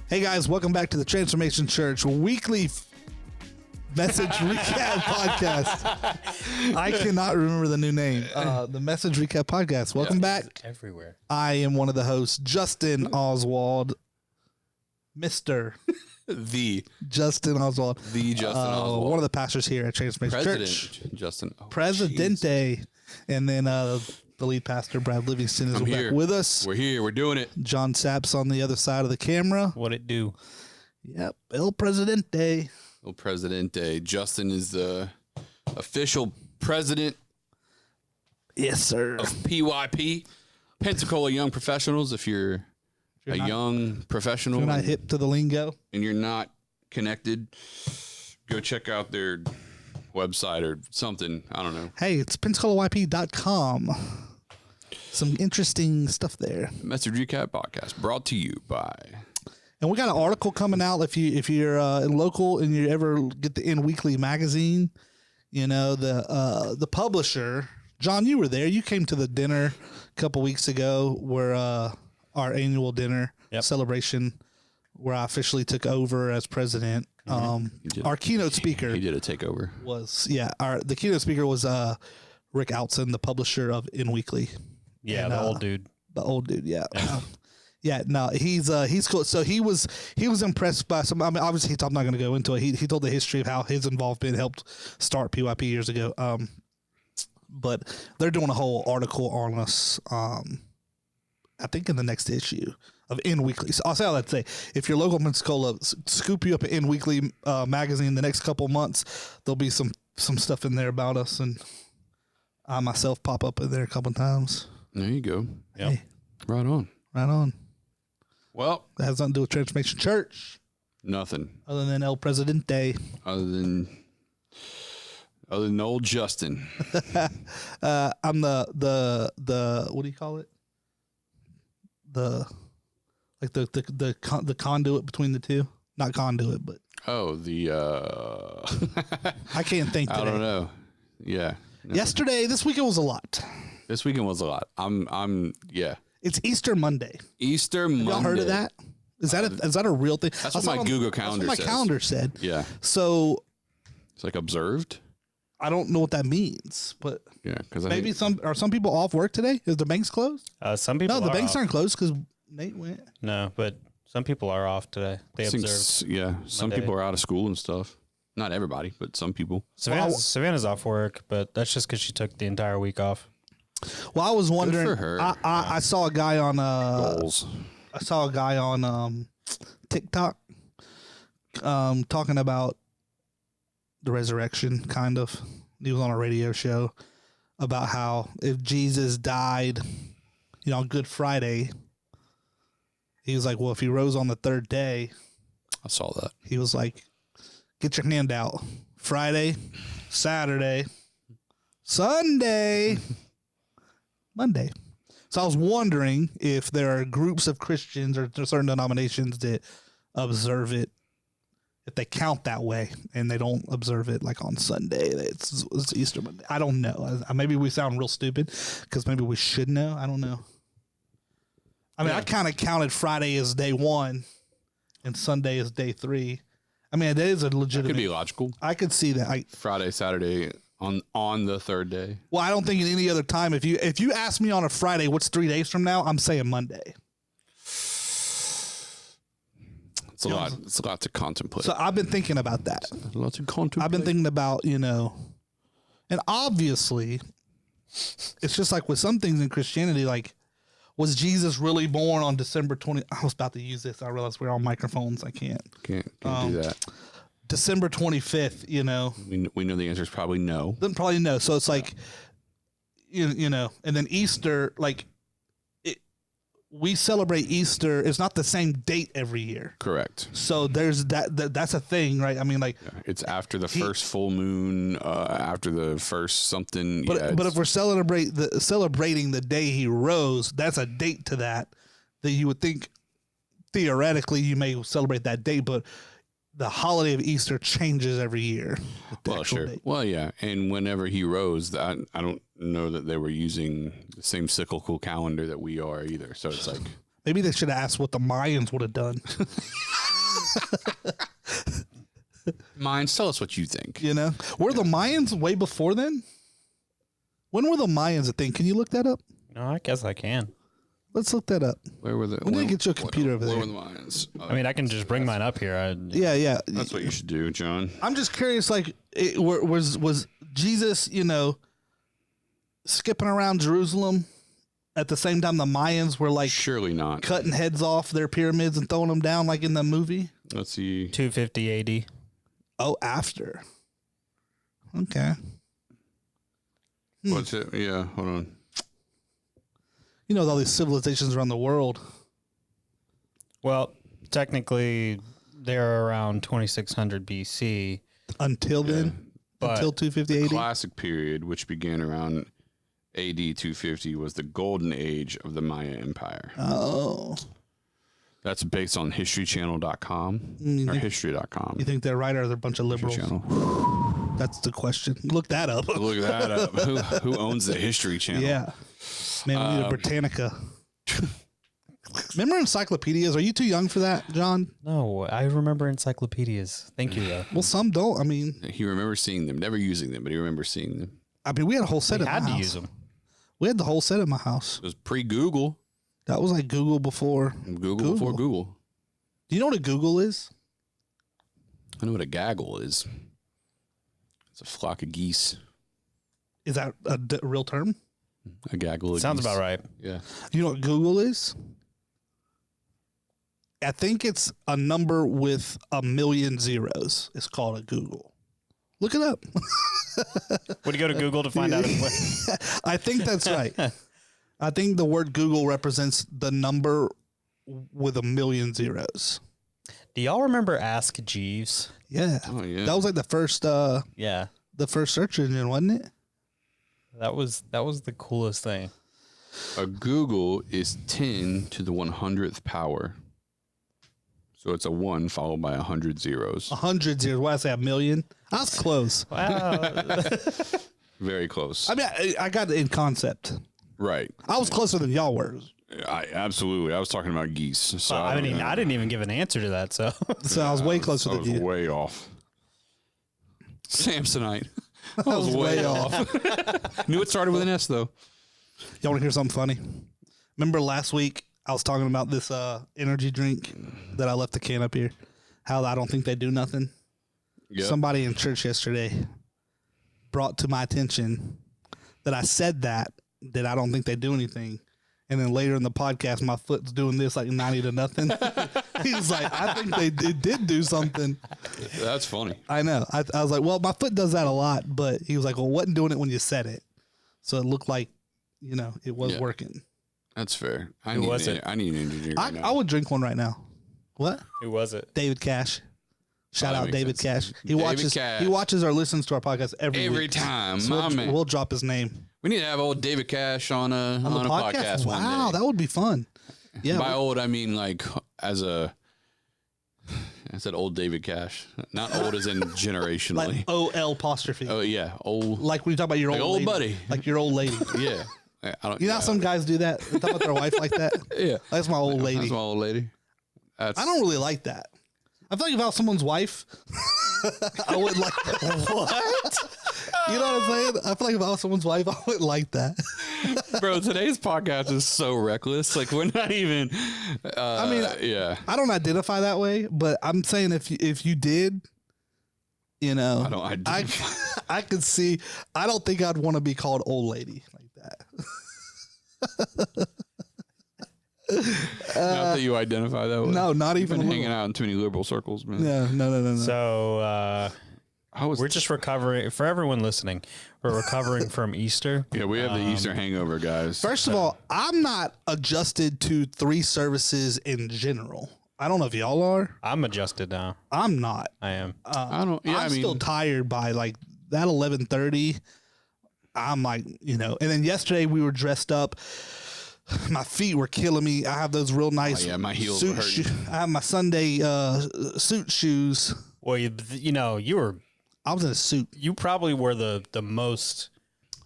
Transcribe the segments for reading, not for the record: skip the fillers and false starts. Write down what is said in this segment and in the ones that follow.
Hey guys, welcome back to the Transformation Church weekly message recap podcast. I cannot remember the new name. The message recap podcast. Welcome back. Everywhere. I am one of the hosts, Justin Oswald. Mr. The Justin Oswald. Oswald. One of the pastors here at Transformation President Church. Justin. Oh, Presidente. And then the lead pastor, Brad Livingston, is back with us. We're here. We're doing it. John Sapp's on the other side of the camera. What it do? Yep. El Presidente. El Presidente. Justin is the official president Yes, sir. of PYP, Pensacola Young Professionals. If you're a young professional You're not hip to the lingo. and you're not connected, go check out their website or something. I don't know. Hey, it's PensacolaYP.com. Some interesting stuff there. Message Recap Podcast brought to you by... And we got an article coming out if you're local and you ever get the In Weekly magazine. You know, the publisher, John, you were there. You came to the dinner a couple weeks ago where our annual dinner celebration where I officially took over as president. Our keynote speaker He did a takeover. was the keynote speaker was Rick Outson, the publisher of In Weekly. Yeah, And, the old dude. The old dude, yeah. Yeah, no, he's cool. So he was impressed by some. I mean, obviously, I'm not going to go into it. He told the history of how his involvement helped start PYP years ago. But they're doing a whole article on us. I think in the next issue of In Weekly. So I'll say all that to say, if your local Pensacola scoop you up an In Weekly magazine the next couple months, there'll be some stuff in there about us, and I myself pop up in there a couple times. There you go. Yep. Hey, Right on. right on. Well, That has nothing to do with Transformation Church, nothing other than El Presidente. other than old Justin. I'm the what do you call it? The conduit between the two. Not conduit, but Oh, I can't think today. I don't know. Yeah. No. Yesterday, this weekend was a lot. This weekend was a lot. Yeah. It's Easter Monday. Easter Monday. Y'all heard of that? Is that a real thing? That's what my Google Calendar That's what my says. calendar said. Yeah. So It's like observed. I don't know what that means, but Yeah. Because maybe some people off work today? Is the banks closed? Some people No, the are banks off. aren't closed because Nate went. No, but some people are off today. They observe. Yeah. Some Monday. people are out of school and stuff. Not everybody, but some people. Savannah's off work, but that's just because she took the entire week off. Well, I was wondering. for her. I saw a guy on Goals. I saw a guy on TikTok talking about the resurrection, kind of. He was on a radio show about how if Jesus died, on Good Friday, he was like, well, if he rose on the third day, I saw that. he was like, get your hand out. Friday, Saturday, Sunday, Monday. So I was wondering if there are groups of Christians or certain denominations that observe it, if they count that way and they don't observe it like on Sunday. It's Easter Monday. I don't know. Maybe we sound real stupid because maybe we should know. I don't know. I mean, I kind of counted Friday as day one and Sunday as day three. I mean, it is a legitimate. Could be logical. I could see that. Friday, Saturday on the third day. Well, I don't think in any other time. If you ask me on a Friday, what's 3 days from now? I'm saying Monday. It's a lot. It's a lot to contemplate. So I've been thinking about that. A lot to contemplate. I've been thinking about, and obviously, it's just like with some things in Christianity, like, was Jesus really born on December 20? I was about to use this. I realized we're on microphones. I can't. Can't do that. December 25th, We know the answer is probably no. Then probably no. So it's like, and then Easter, like, we celebrate Easter. It's not the same date every year. Correct. So there's that's a thing, right? I mean, like, It's after the first full moon, after the first something. but if we're celebrating the day he rose, that's a date to that you would think theoretically you may celebrate that date, but the holiday of Easter changes every year. Well, sure. Date. Well, yeah. And whenever he rose, I don't know that they were using the same cyclical calendar that we are either. So it's like Maybe they should have asked what the Mayans would have done. Minds, tell us what you think. You know, were the Mayans way before then? When were the Mayans a thing? Can you look that up? No, I guess I can. Let's look that up. Where were the? We need to get you a computer over where there. were the Mayans? I mean, I can just bring mine up here. Yeah. That's what you should do, John. I'm just curious. Like, was Jesus, skipping around Jerusalem at the same time the Mayans were like Surely not. cutting heads off their pyramids and throwing them down like in the movie? Let's see. 250 AD. Oh, after. Okay. What's it? Yeah, hold on. You know, with all these civilizations around the world. Well, technically, they're around 2600 BC. Until then, but until 250 AD. Classic period, which began around AD 250, was the golden age of the Maya Empire. Oh. That's based on historychannel.com or history.com. You think they're right, or are they a bunch of liberals? Channel. That's the question. Look that up. Look that up. Who owns the History Channel? Yeah. Man, we need a Britannica. Remember encyclopedias? Are you too young for that, John? no, I remember encyclopedias. Thank you, though. Well, some don't. I mean, He remembers seeing them, never using them, but he remembers seeing them. we had a whole set We at had my to house. use them. We had the whole set at my house. It was pre-Google. That was like Google before. Google before Google. Do you know what a Google is? I know what a gaggle is. It's a flock of geese. Is that a real term? A gaggle of Sounds geese. about right. Yeah. Do you know what Google is? I think it's a number with 1,000,000 zeros. It's called a Google. Look it up. Would you go to Google to find out? If I think that's right. I think the word Google represents the number with 1,000,000 zeros. Do y'all remember Ask Jeeves? Yeah. Oh, yeah. That was like the first Yeah, search engine, wasn't it? that was the coolest thing. A Google is 10 to the 100th power. So it's a 1 followed by 100 zeros. 100 zeros. Why did I say 1,000,000? I was close. Wow. Very close. I mean, I got it in concept. Right. I was closer than y'all were. Absolutely. I was talking about geese. So I don't mean, know. I didn't even give an answer to that. So So I was way closer I than was you. way off. Samsonite. I was was way way off. Knew it started with an S, though. Y'all want to hear something funny? Remember last week I was talking about this energy drink that I left the can up here? How I don't think they do nothing? Yep. Somebody in church yesterday brought to my attention that I said that I don't think they do anything. And then later in the podcast, my foot's doing this like 90 to nothing. He was like, I think they did do something. That's funny. I know. I was like, well, my foot does that a lot. But he was like, well, wasn't doing it when you said it. So it looked like, it was Yeah. working. That's fair. I Who need was an, it? I need an engineer right I now. would drink one right now. What? who was it? David Cash. Shout that out makes David sense. Cash. David Cash. He watches or listens to our podcast every Every week. time. So My man. we'll drop his name We need to have old David Cash on a on the podcast. one Wow, day. that would be fun. Yeah, By old, I mean like I said old David Cash. Not old as in generationally. like OL apostrophe. Oh, yeah. Old. Like when you talk about your Like old old lady. buddy. Like your old lady. Yeah. I don't, You know how some guys do that? They talk about their wife like that. Yeah. That's my old lady. That's my old lady. That's, I don't really like that. I feel like if I was someone's wife, I wouldn't like that. What? You know what I'm saying? I feel like if I was someone's wife, I wouldn't like that. Bro, today's podcast is so reckless. Like, we're not even. I mean, yeah. I don't identify that way, but I'm saying if you did, I don't. I could see. I don't think I'd want to be called old lady like that. Not that you identify that way. No, not You've even been a hanging little. out in too many liberal circles, man. Yeah, no. So I was. we're just recovering. For everyone listening, we're recovering from Easter. Yeah, we have the Easter hangover, guys. First of all, I'm not adjusted to 3 services in general. I don't know if y'all are. I'm adjusted now. I'm not. I am. I don't. Yeah, I'm I mean, still tired by like that 11:30. I'm like, and then yesterday we were dressed up. My feet were killing me. I have those real nice. Oh, yeah, my heels suit were hurting. I have my Sunday suit shoes. Well, I was in a suit. you probably were the most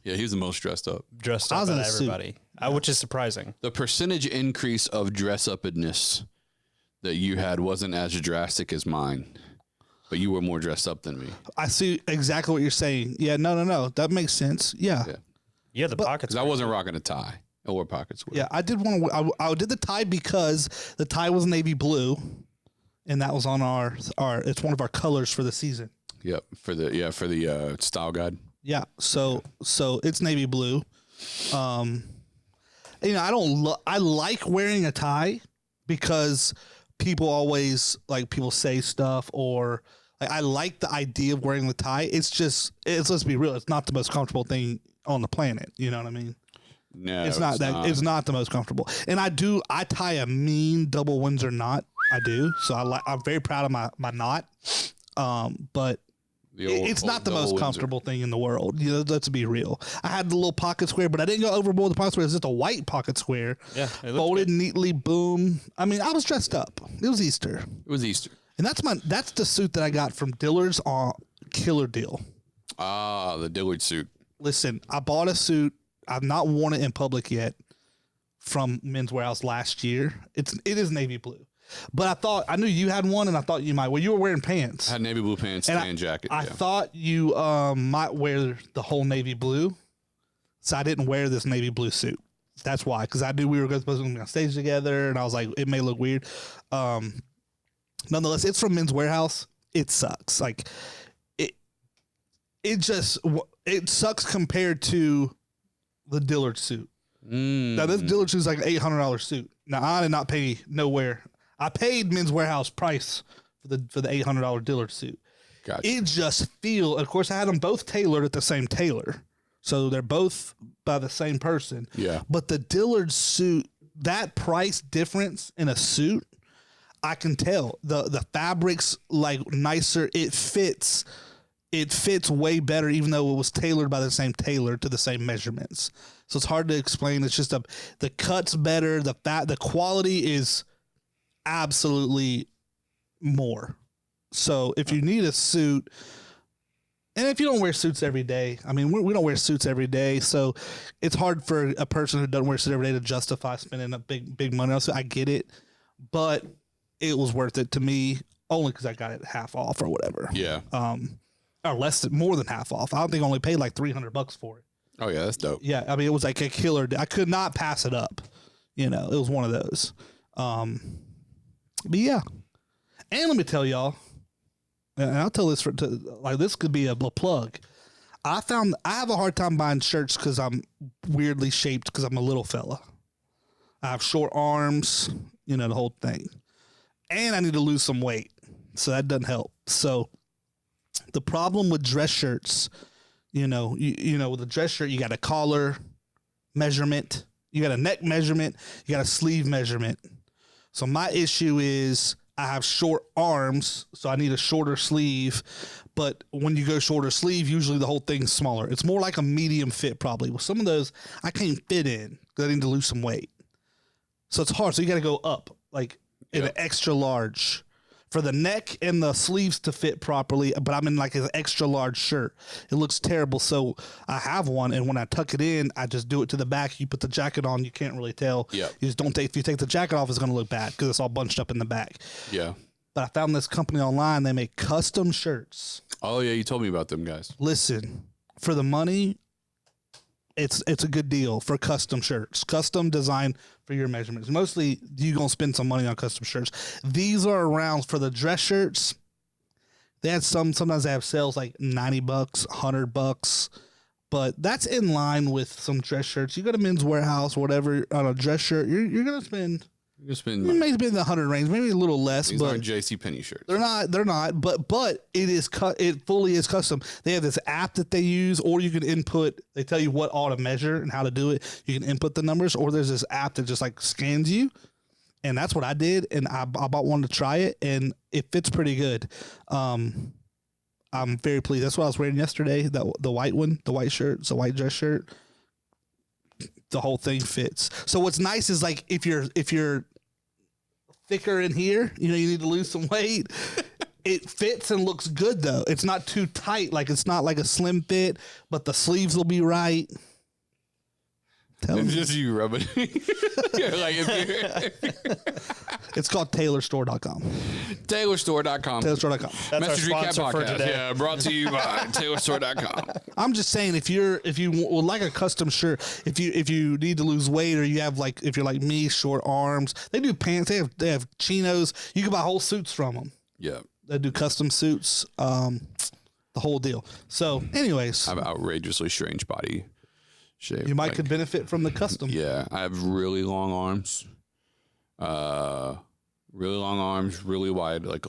yeah, he was the most dressed up. dressed I up was in out a of suit. everybody. which is surprising. The percentage increase of dress-upness that you had wasn't as drastic as mine, but you were more dressed up than me. I see exactly what you're saying. Yeah, no. That makes sense. Yeah. Yeah, the pockets. Because I wasn't rocking a tie or pockets. Yeah, I did want to. I did the tie because the tie was navy blue, and that was on our. It's one of our colors for the season. Yep, for the style guide. Yeah, so it's navy blue. I like wearing a tie because people always people say stuff, or I like the idea of wearing the tie. Let's be real, it's not the most comfortable thing on the planet. You know what I mean? No, it's not it's not the most comfortable. And I tie a mean double Windsor knot. I do. So I'm very proud of my knot. But it's not the most comfortable thing in the world. You know, let's be real. I had the little pocket square, but I didn't go overboard with the pocket square. It's just a white pocket square. Yeah. Folded neatly, boom. I mean, I was dressed up. It was Easter. And that's the suit that I got from Dillard's on Killer Deal. Ah, the Dillard suit. Listen, I bought a suit. I've not worn it in public yet from Men's Warehouse last year. It is navy blue. But I knew you had one, and I thought you might. Well, you were wearing pants. I had navy blue pants and jacket. I thought you might wear the whole navy blue, so I didn't wear this navy blue suit. That's why, because I knew we were supposed to be on stage together, and I was like, it may look weird. Nonetheless, it's from Men's Warehouse. It sucks. Like it sucks compared to the Dillard suit. Now this Dillard suit is like an $800 suit. Now I did not pay nowhere. I paid Men's Warehouse price for the $800 Dillard suit. Gotcha. It just of course, I had them both tailored at the same tailor, so they're both by the same person. Yeah. But the Dillard suit, that price difference in a suit, I can tell the fabric's like nicer. It fits way better, even though it was tailored by the same tailor to the same measurements. So it's hard to explain. It's just the cut's better. The quality is absolutely more. So if you need a suit, and if you don't wear suits every day, I mean, we don't wear suits every day, so it's hard for a person who doesn't wear suits every day to justify spending a big money on it. So I get it, but it was worth it to me only because I got it half off or whatever. Yeah. Or more than half off. I don't think I only paid like $300 for it. Oh yeah, that's dope. Yeah, I mean, it was like a killer. I could not pass it up. You know, it was one of those. But yeah, and let me tell y'all, and I'll tell this this could be a plug. I have a hard time buying shirts because I'm weirdly shaped because I'm a little fella. I have short arms, you know, the whole thing, and I need to lose some weight, so that doesn't help. So the problem with dress shirts, you know, with a dress shirt, you got a collar measurement, you got a neck measurement, you got a sleeve measurement. So my issue is I have short arms, so I need a shorter sleeve. But when you go shorter sleeve, usually the whole thing's smaller. It's more like a medium fit probably. Well, some of those I can't fit in because I need to lose some weight. So it's hard. So you got to go up, like in an extra large for the neck and the sleeves to fit properly. But I'm in like an extra large shirt. It looks terrible. So I have one, and when I tuck it in, I just do it to the back. You put the jacket on, you can't really tell. Yeah. You just don't take. If you take the jacket off, it's going to look bad because it's all bunched up in the back. Yeah. But I found this company online. They make custom shirts. Oh yeah, you told me about them guys. Listen, for the money, it's a good deal for custom shirts, custom design for your measurements. Mostly, you're going to spend some money on custom shirts. These are around for the dress shirts. They had sometimes they have sales like $90, $100, but that's in line with some dress shirts. You go to Men's Warehouse, whatever, on a dress shirt, you're going to spend. You may be in the 100 range, maybe a little less. These but aren't JCPenney shirts. They're not. But it fully is custom. They have this app that they use, or you can input. They tell you what all to measure and how to do it. You can input the numbers, or there's this app that just like scans you, and that's what I did. And I bought one to try it, and it fits pretty good. I'm very pleased. That's what I was wearing yesterday. The white one, the white shirt, it's a white dress shirt. The whole thing fits. So what's nice is like if you're thicker in here, you know, you need to lose some weight. It fits and looks good though. It's not too tight. Like it's not like a slim fit, but the sleeves will be right. Tell It's him. just you rubbing. Like It's called TaylorStore.com. TaylorStore.com. TaylorStore.com. That's Message our Recap sponsor for Podcast. today. Yeah, brought to you by TaylorStore.com. I'm just saying, if you would like a custom shirt, if you need to lose weight, or you have, like, if you're like me, short arms, they do pants. They have chinos. You can buy whole suits from them. Yeah. They do custom suits. The whole deal. So, anyways, I have outrageously strange body shape. you might like, could benefit from the custom. Yeah, I have really long arms. Really long arms, really wide, like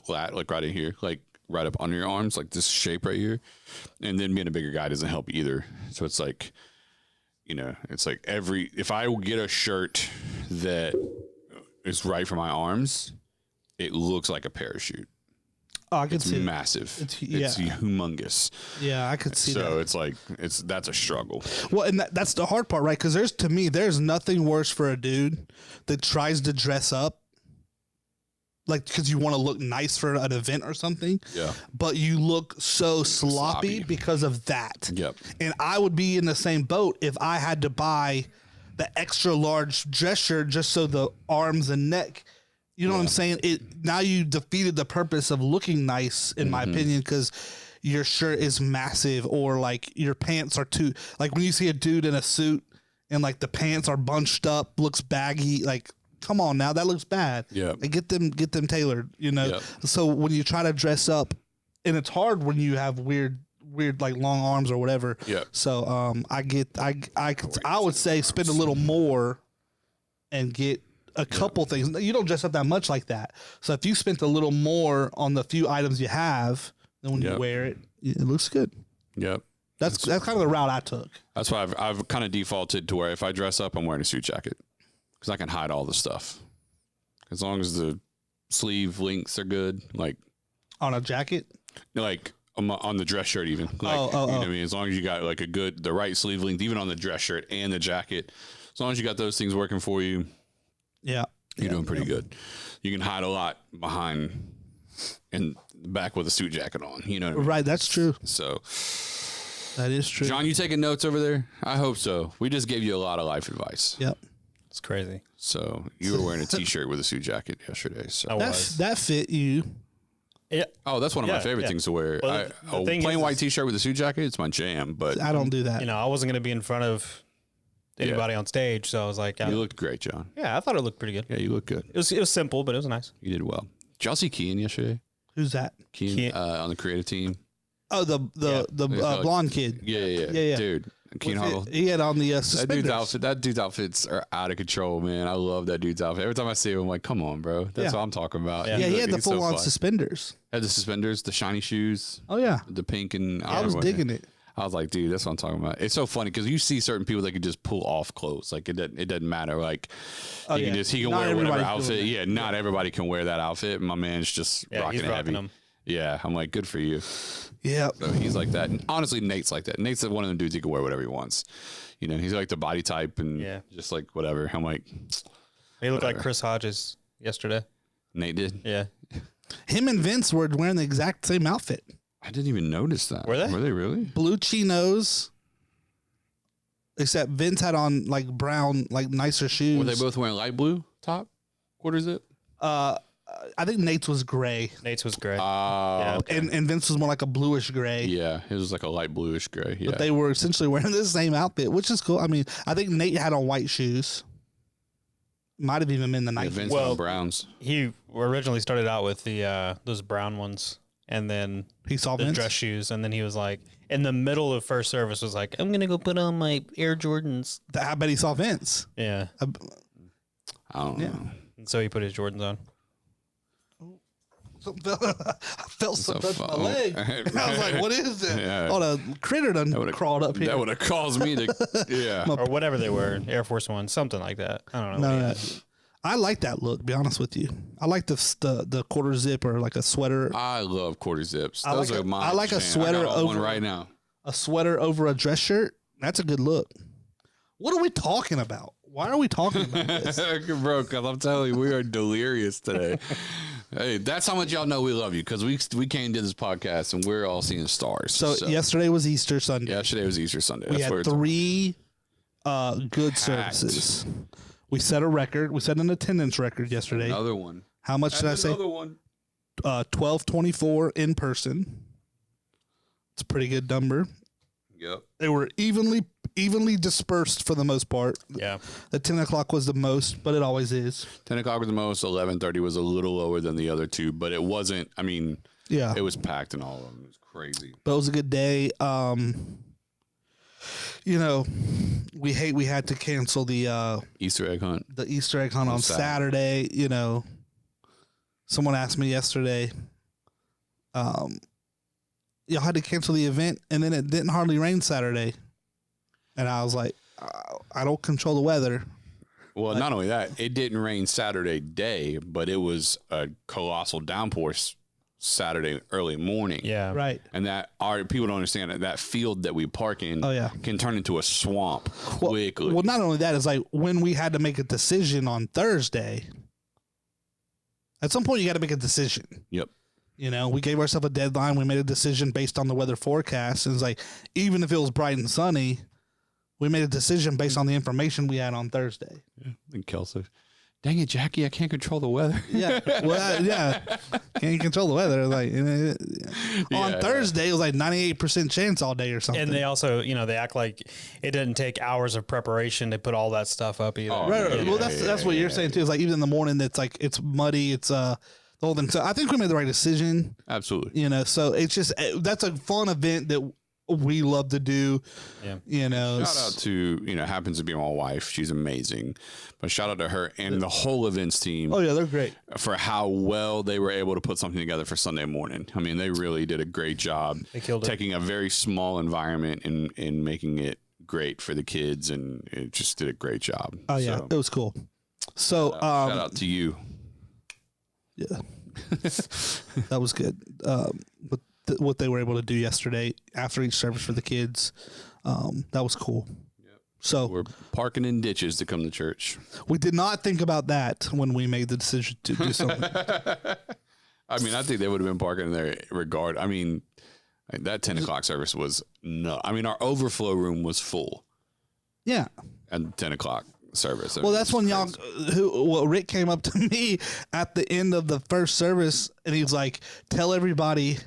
right in here, like right up under your arms, like this shape right here. And then being a bigger guy doesn't help either. So it's like, it's like if I get a shirt that is right for my arms, it looks like a parachute. Oh, I could It's see it. massive. It's- It's yeah. humongous. Yeah, I could see that. So it's like that's a struggle. Well, and that's the hard part, right? Because to me, there's nothing worse for a dude that tries to dress up, like, because you want to look nice for an event or something. Yeah. But you look so sloppy Sloppy. because of that. Yep. And I would be in the same boat if I had to buy the extra large dress shirt just so the arms and neck. You know what I'm saying? Now you defeated the purpose of looking nice, in my opinion, because your shirt is massive, or like your pants are too, like when you see a dude in a suit and like the pants are bunched up, looks baggy, like, come on now, that looks bad. Yeah. Like, get them tailored, Yep. So when you try to dress up, and it's hard when you have weird like long arms or whatever. Yep. So I would say spend a little more and get a couple things. You don't dress up that much like that. So if you spent a little more on the few items you have, then when you Yep. wear it, it looks good. Yep. That's kind of the route I took. That's why I've kind of defaulted to where if I dress up, I'm wearing a suit jacket because I can hide all the stuff. As long as the sleeve lengths are good, like On a jacket. on the dress shirt, even. Like, Oh, you know oh. what I mean? As long as you got like the right sleeve length, even on the dress shirt and the jacket, as long as you got those things working for you, Yeah. you're doing pretty good. You can hide a lot behind and back with a suit jacket on. You know what I mean? Right. That's true. So, That is true. John, you taking notes over there? I hope so. We just gave you a lot of life advice. Yep. It's crazy. So you were wearing a t-shirt with a suit jacket yesterday. So I was. That fit you. Yeah. oh, that's one of my Yeah, favorite yeah. things to wear. Well, A the thing plain is- white t-shirt with a suit jacket, it's my jam. But I don't do that. You know, I wasn't going to be in front of anybody on stage, so I was like, you looked great, John. yeah, I thought it looked pretty good. Yeah, you look good. It was simple, but it was nice. You did well. Did y'all see Kean yesterday? Who's that? Kean Kean. on the creative team. Oh, the like- blonde kid. Yeah. Dude, Kean Hoggle. He had on the That suspenders. dude's outfits are out of control, man. I love that dude's outfit. Every time I see him, I'm like, come on, bro. That's Yeah. what I'm talking about. Yeah. Yeah, he had the He's so full on fly. suspenders. Had the suspenders, the shiny shoes, Oh yeah, the pink, and I was digging it. I was like, dude, that's what I'm talking about. It's so funny because you see certain people that can just pull off clothes. Like it doesn't matter. Like Oh, he yeah. can Not wear whatever everybody's outfit. doing that. Yeah, not everybody can wear that outfit. My man's just Yeah, rocking he's it rocking heavy. them. Yeah, I'm like, good for you. Yeah, So he's like that. And honestly, Nate's like that. Nate's one of them dudes he can wear whatever he wants. You know, he's like the body type and Yeah. just like whatever. I'm like, He looked like Whatever. Chris Hodges yesterday. Nate did. Yeah. him and Vince were wearing the exact same outfit. I didn't even notice that. Were they? Were they really? Blue chinos, except Vince had on like brown, like nicer shoes. Were they both wearing light blue top? Quarter zip? I think Nate's was gray, Nate's was great. Yeah. Okay. and Vince was more like a bluish gray. Yeah, it was like a light bluish gray. Yeah. But they were essentially wearing the same outfit, which is cool. I mean, I think Nate had on white shoes. Might have even been the Yeah, Nike. Vince Well- on Browns. He originally started out with the those brown ones, and then He saw the Vince. dress shoes, and then he was like, in the middle of first service, was like, I'm gonna go put on my Air Jordans. I bet he saw Vince. Yeah, I don't Yeah. know. and so he put his Jordans on. I felt something touch my fu- leg. I was like, "What is that?" Yeah. Oh, the critter done would've- crawled up here. That would have caused me to. Yeah. Or whatever they were, Air Force One, something like that. I don't know. No, I like that look. To be honest with you, I like the quarter zip or like a sweater, I love quarter zips. I Those like are a- my. I like a jam. sweater I got one over- right now. a sweater over a dress shirt. That's a good look. What are we talking about? Why are we talking about this? Bro, because I'm telling you, we are delirious today. Hey, that's how much y'all know we love you because we came to this podcast and we're all seeing stars. So yesterday was Easter Sunday. yesterday was Easter Sunday. we That's where had it's. three good Packed. services. We set a record. We set an attendance record yesterday. Another one. How much did I say? Another one. 1224 in person. It's a pretty good number. Yep. They were evenly dispersed for the most part. Yeah. The 10 o'clock was the most, but it always is. 10 o'clock was the most. 11:30 was a little lower than the other two, but it wasn't. I mean, Yeah. it was packed in all of them. It was crazy. But it was a good day. You know, we had to cancel the Easter egg hunt. Easter egg hunt on sad. Saturday. You know, someone asked me yesterday, y'all had to cancel the event, and then it didn't hardly rain Saturday. And I was like, I don't control the weather. Well, not only that, it didn't rain Saturday day, but it was a colossal downpour Saturday early morning. Yeah. Right. And that our people don't understand that field that we park in Oh, yeah. can turn into a swamp quickly. Well, not only that, it's like when we had to make a decision on Thursday, at some point you got to make a decision. Yep. You know, we gave ourselves a deadline. We made a decision based on the weather forecast. And it's like, even if it was bright and sunny, we made a decision based on the information we had on Thursday. Yeah. And Kelsey, dang it, Jackie, I can't control the weather. Yeah. Well, yeah. Can't control the weather. Like on Thursday, it was like 98% chance all day or something. And they also, they act like it didn't take hours of preparation to put all that stuff up either. Oh, right. Yeah, Well, that's what you're saying too. Is like even in the morning, it's like it's muddy. It's the whole thing. So I think we made the right decision. Absolutely. You know, so it's just that's a fun event that we love to do. Yeah. You know, Shout out to, happens to be my wife. She's amazing. But shout out to her and the whole events team Oh yeah, they're great. for how well they were able to put something together for Sunday morning. I mean, they really did a great job They killed it. taking a very small environment and making it great for the kids, and it just did a great job. Oh yeah, So, it was cool. So shout out to you. yeah, that was good. What they were able to do yesterday after each service for the kids, that was cool. So We're parking in ditches to come to church. we did not think about that when we made the decision to do something. I mean, I think they would have been parking in their regard. I mean, that 10 o'clock service was no. I mean, our overflow room was full Yeah. at the 10 o'clock service. I Well, mean, that's it's when crazy. Rick came up to me at the end of the first service, and he was like, "Tell everybody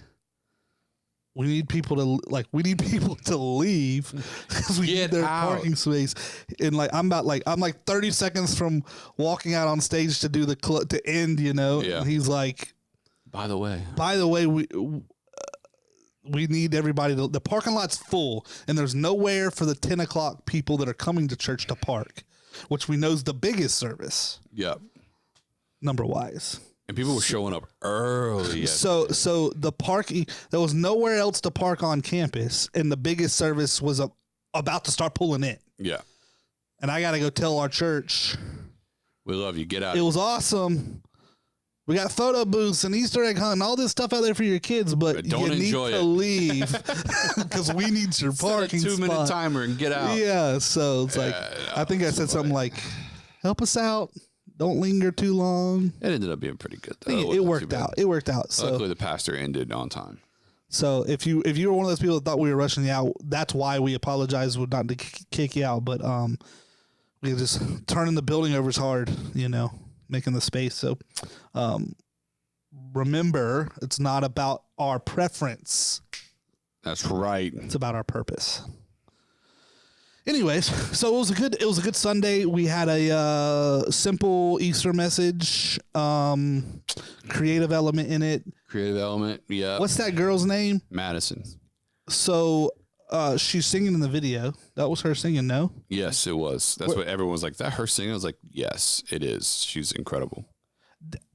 we need people to leave because we Get need their out." parking space." And I'm like 30 seconds from walking out on stage to do to end, Yeah. And he's like, By the way, we need everybody the parking lot's full, and there's nowhere for the 10 o'clock people that are coming to church to park, which we know is the biggest service yeah. number wise. And people were showing up early. So the parking, there was nowhere else to park on campus, and the biggest service was about to start pulling in. Yeah. And I got to go tell our church, We love you. Get out. it was awesome. We got photo booths and Easter egg hunt and all this stuff out there for your kids, but don't you need enjoy to it. leave because we need your Set a parking 2-minute spot. timer and get out. Yeah, so it's like, I think I said something like, help us out. Don't linger too long. It ended up being pretty good, though. It wasn't too worked bad. out. It worked out. So Luckily, the pastor ended on time. So if you were one of those people that thought we were rushing you out, that's why we apologize. Would not to kick you out, but we just turning the building over is hard, making the space. So remember, it's not about our preference; That's right. it's about our purpose. Anyways, so it was a good Sunday. We had a simple Easter message, creative element in it. Creative element. Yeah. What's that girl's name? Madison? So she's singing in the video. That was her singing, no? Yes, it was. That's what everyone was like. That her singing? I was like, yes, it is. She's incredible.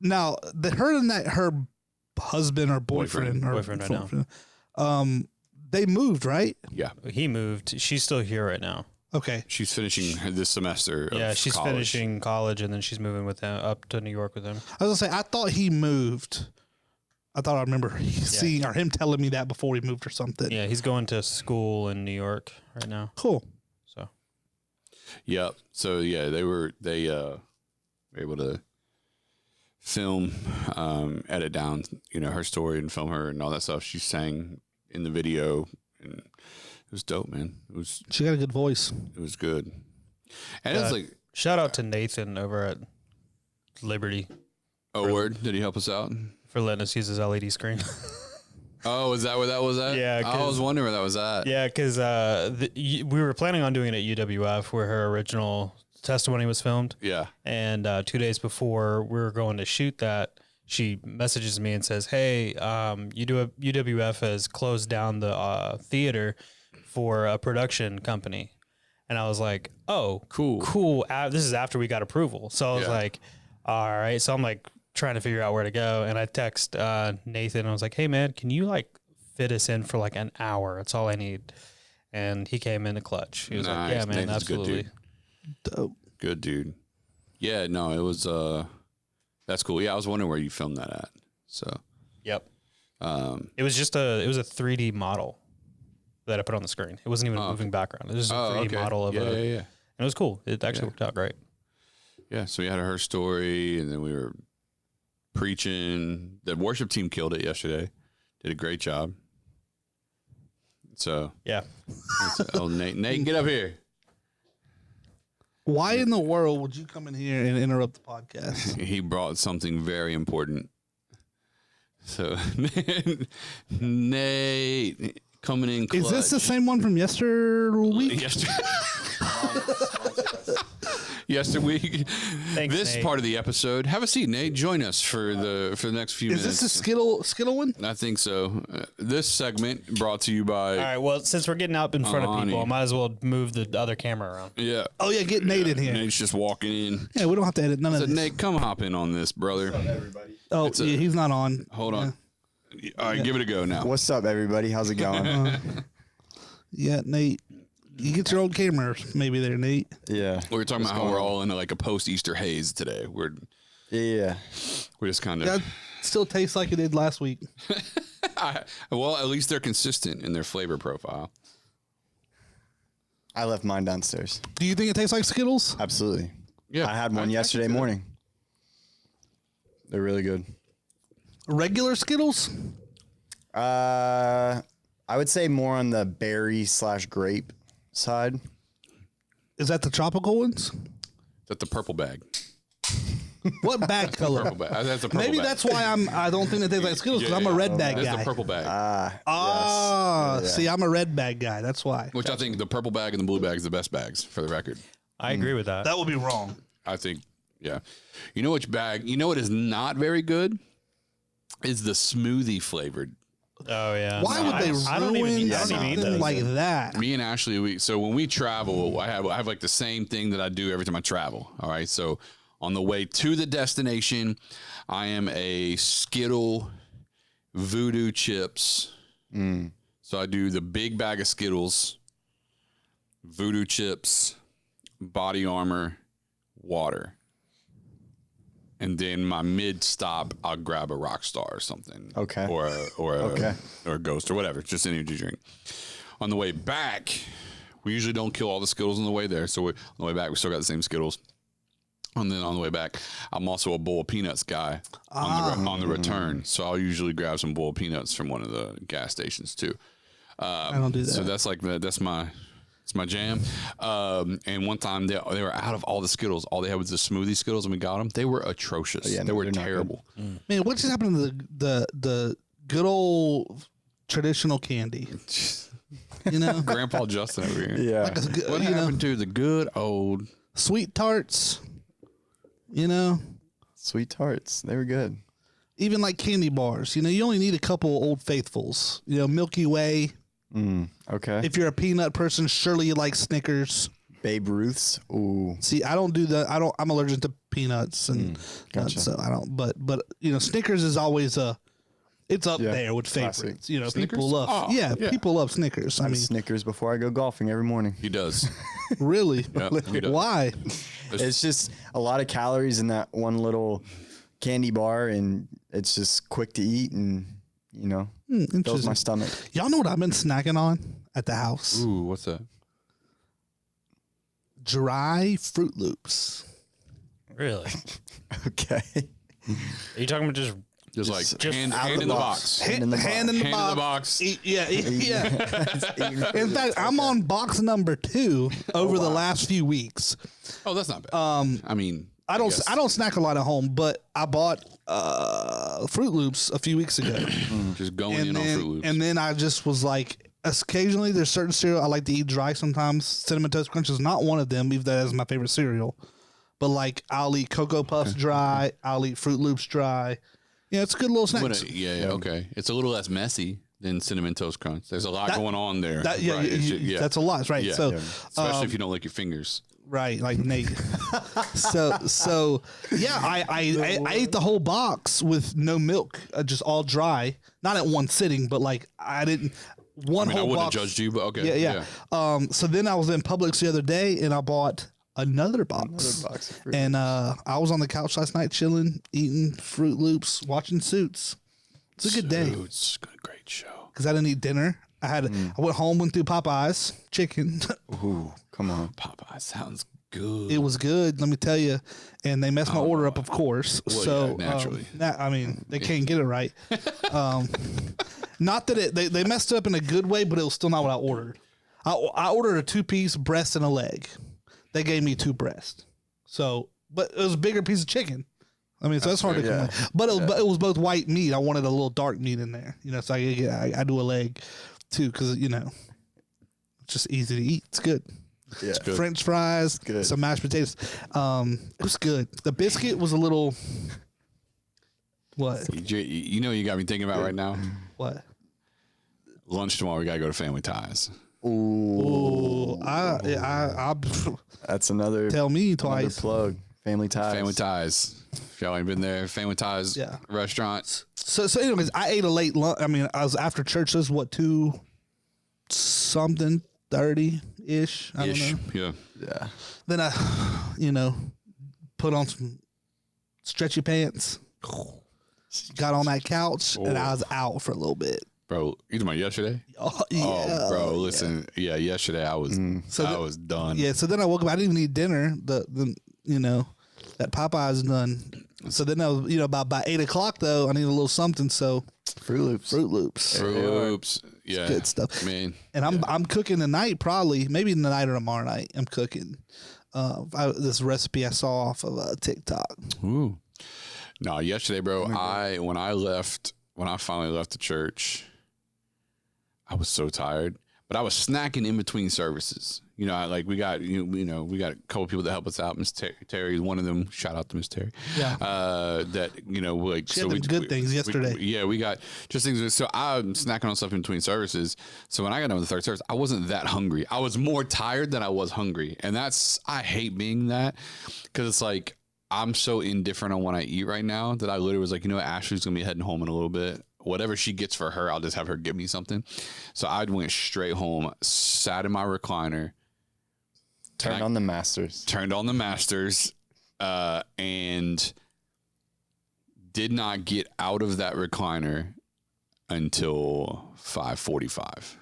Now, her husband or boyfriend Boyfriend right now. They moved, right? Yeah. He moved. She's still here right now. Okay. She's finishing this semester. Yeah, of she's college. finishing college, and then she's moving with him up to New York with him. I was gonna say I thought he moved. I thought I remember seeing or him telling me that before he moved or something. Yeah, he's going to school in New York right now. Cool. So Yep. So yeah, they were able to film, edit down, her story and film her and all that stuff. She sang in the video, and it was dope, man. It was She got a good voice. good. And it's like, Shout out to Nathan over at Liberty oh, word, did he help us out? for letting us use his LED screen. Oh, is that where that was at? Yeah, I was wondering where that was at. Yeah, because we were planning on doing it at UWF where her original testimony was filmed. Yeah. And 2 days before we were going to shoot that, she messages me and says, "Hey, UWF has closed down the theater for a production company." And I was like, "Oh, Cool. This is after we got approval." So I was Yeah. like, "All right." So I'm like trying to figure out where to go, and I text Nathan. And I was like, "Hey, man, can you like fit us in for like an hour? That's all I need." And he came in the clutch. He was like, "Yeah, man, Nathan's a good absolutely." dude. Dope. Good dude. Yeah, no, it was that's cool. Yeah, I was wondering where you filmed that at. So Yep. um It was just it was a 3D model that I put on the screen. It wasn't even a moving background. It was just a 3D model of yeah, a. yeah, yeah. And it was cool. It actually worked out great. Yeah, so we had her story and then we were preaching. The worship team killed it yesterday. Did a great job. So Yeah. oh Nate, get up here. Why in the world would you come in here and interrupt the podcast? He brought something very important. So Nate coming in clutch. Is this the same one from yesterday week? Yesterday. Thanks, This Nate. part of the episode. Have a seat, Nate. Join us for the next few Is minutes. this the Skittle one? I think so. This segment brought to you by All right. Well, since we're getting up in front of people, I Honey. might as well move the other camera around. yeah. Oh yeah, get Nate in here. Nate's just walking in. Yeah, we don't have to edit none of So this. Nate, come hop in on this, brother. Oh, it's a- yeah, he's not on. Hold on. All right, give it a go now. What's up, everybody? How's it going? Yeah, Nate. You get your old camera, maybe there, Nate. Yeah. We were talking about how going we're on? all in like a post-Easter haze today. We're Yeah. just kind of That still tastes like it did last week. well, at least they're consistent in their flavor profile. I left mine downstairs. Do you think it tastes like Skittles? Absolutely. Yeah, I had one yesterday morning. They're really good. Regular Skittles? I would say more on the berry / grape side. Is that the tropical ones? That's the purple bag. What bag color? Purple bag. That's a purple Maybe bag. that's why I don't think it tastes like Skittles because I'm a red bag That's guy. the purple bag. Ah, Yes. see, I'm a red bag guy. That's why. Which I think the purple bag and the blue bag is the best bags for the record. I agree with that. That would be wrong. I think, yeah. You know which bag? You know what is not very good? Is the smoothie flavored. Oh yeah. Why No, would they I don't even. ruin I don't even eat something those. like that? Me and Ashley, so when we travel, I have like the same thing that I do every time I travel. All right. So on the way to the destination, I am a Skittle Voodoo chips. So I do the big bag of Skittles, Voodoo chips, Body Armor, water. And then my mid stop, I'll grab a Rockstar or something. Okay. Or a Ghost or whatever, just an energy drink. On the way back, we usually don't kill all the Skittles on the way there. So on the way back, we still got the same Skittles. And then on the way back, I'm also a bowl of peanuts guy on the return. So I'll usually grab some bowl of peanuts from one of the gas stations too. I don't do that. So that's like that's my jam. And one time they were out of all the Skittles. All they had was the smoothie Skittles, and we got them. They were atrocious. yeah, they no, were they're not good. terrible. Man, what just happened to the good old traditional candy? You know, Grandpa Justin over here. Yeah. What you know, happened to the good old? sweet tarts. You know, Sweet tarts. They were good. even like candy bars. You know, you only need a couple Old Faithfuls. You know, Milky Way. Okay. If you're a peanut person, surely you like Snickers. Babe Ruth's. Ooh. See, I don't do that. I'm allergic to peanuts and gotcha. so I don't. But you know, Snickers is always it's up Yeah, there with favorites. classic. You know, Snickers? people love. Oh, yeah, yeah. people love Snickers. I mean, Snickers before I go golfing every morning. He does. really? Yeah, he does. Why? It's just a lot of calories in that one little candy bar, and it's just quick to eat, and you know, fills Interesting. my stomach. Y'all know what I've been snacking on at the house? Ooh, what's that? Dry Fruit Loops. Really? Okay. Are you talking about just Just like Just hand out of in the the box. box. Hand in the box. Hand in the Hand in the box. box. Yeah. In fact, I'm on box number 2 over the last few weeks. Oh, that's not bad. I mean, I don't guess. snack a lot at home, but I bought Fruit Loops a few weeks ago. Just going and in on then, Fruit Loops. and then I just was like, occasionally there's certain cereal I like to eat dry sometimes. Cinnamon Toast Crunch is not one of them, even though that is my favorite cereal. But like, I'll eat Cocoa Puffs dry. I'll eat Fruit Loops dry. Yeah, it's a good little snack. Yeah, okay. It's a little less messy than Cinnamon Toast Crunch. There's a lot going on there. That, yeah, right? that's a lot, right? Yeah. So, Especially if you don't lick your fingers. right, like Nate. so yeah, I ate the whole box with no milk, just all dry. Not at one sitting, but like I didn't. One I mean, I whole wouldn't box. have judged you, but okay. Yeah. So then I was in Publix the other day, and I bought another box. Another box of Fruit And I was on the couch last night, chilling, eating Fruit Loops, watching Suits. It's a good day It's a great show. because I didn't eat dinner. I went home, went through Popeyes chicken. Ooh, come on. Popeye sounds good. It was good, let me tell you. And they messed my order up, of course. Well, so yeah, naturally. I mean, they can't get it right. Not that they messed it up in a good way, but it was still not what I ordered. I ordered a 2-piece breast and a leg. They gave me 2 breasts. So, but it was a bigger piece of chicken. I mean, so that's hard to fair, complain. But it was both white meat. I wanted a little dark meat in there, so I do a leg too because it's just easy to eat. It's good. Yeah. good. French fries, good. some mashed potatoes. It was good. The biscuit was a little. What? You know what you got me thinking about right now? What? Lunch tomorrow, we got to go to Family Ties. Ooh. Oh, I That's another, tell me another twice. plug. Family Ties. Family Ties. If y'all ain't been there, Family Ties Yeah. restaurant. So anyways, I ate a late lunch. I mean, I was after church. This was what 2:30 ish. I don't Ish. know. Yeah. Yeah. Then I, put on some stretchy pants. Got on that couch and I was out for a little bit. Bro, you talking about yesterday? Oh yeah, Oh, bro, listen. Yeah, yesterday I was I was done. yeah. So then I woke up. I didn't even eat dinner. The that Popeye's done. So then I was about by 8 o'clock though. I need a little something. So Fruit Loops. Fruit Loops. Fruit Loops. Yeah. Good stuff. Man. And I'm cooking tonight, probably maybe tonight or tomorrow night. I'm cooking this recipe I saw off of TikTok. Ooh. No, yesterday, bro, when I finally left the church, I was so tired. But I was snacking in between services. We got we got a couple people that help us out. Miss Terry is one of them. Shout out to Miss Terry. Yeah. She had the good things yesterday. We got just things. So I'm snacking on stuff in between services. So when I got done with the third service, I wasn't that hungry. I was more tired than I was hungry, and I hate being that because it's like I'm so indifferent on what I eat right now that I literally was like, Ashley's gonna be heading home in a little bit. Whatever she gets for her, I'll just have her give me something. So I went straight home, sat in my recliner, Turned on the Masters. And did not get out of that recliner until 5:45.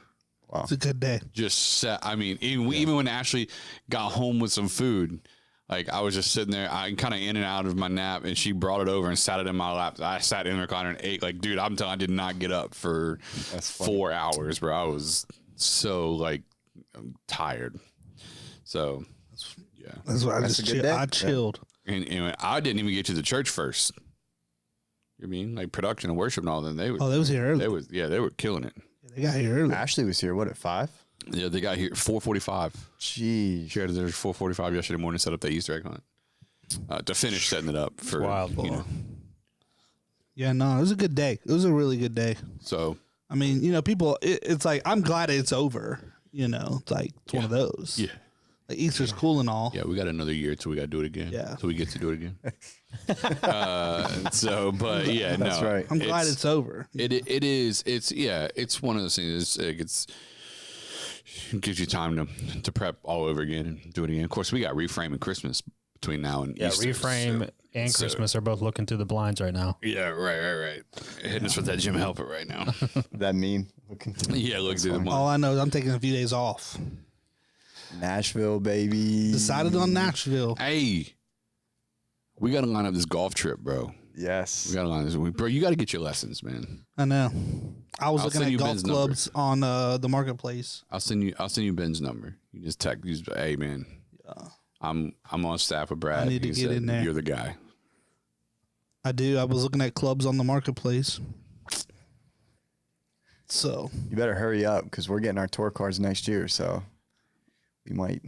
Wow. It's a good day. Just sat. I mean, even when Ashley got home with some food, like I was just sitting there, I kind of in and out of my nap, and she brought it over and sat it in my lap. I sat in the recliner and ate. Like, dude, I'm telling you, I did not get up for 4 hours, bro. I was so tired. So, yeah. That's why That's a good day. I chilled. And I didn't even get to the church first. You mean like production and worship and all them? They were. Oh, they was here early. They were killing it. They got here early. Ashley was here, at 5? Yeah, they got here 4:45. Jeez. She had there 4:45 yesterday morning to set up the Easter egg hunt. To finish setting it up for wild. Yeah, no, it was a good day. It was a really good day. So I mean, people, it's like, I'm glad it's over. It's like, it's one of those. yeah, Like Easter's cool and all. yeah, we got another year till we got to do it again. Yeah. till we get to do it again. But yeah, That's no, right. I'm glad it's over. It is. It's one of those things. It gives you time to prep all over again and do it again. Of course, we got Reframe and Christmas between now and Yeah, Easter, Reframe and so- Christmas are both looking through the blinds right now. Yeah, right. Hitting us with that Jim Helper right now. That meme. Looking Yeah, look through the All I know is I'm taking a few days off. Nashville, baby. Decided on Nashville. Hey, we got to line up this golf trip, bro. Yes. We got to line this. Bro, you got to get your lessons, man. I know. I was I'll looking send at you golf Ben's clubs on the marketplace. I'll send you Ben's number. You just text. You just, hey, man. I'm on staff with Brad. I need to He get said, in there. You're the guy. I do. I was looking at clubs on the marketplace. So You better hurry up because we're getting our tour cards next year. So we might.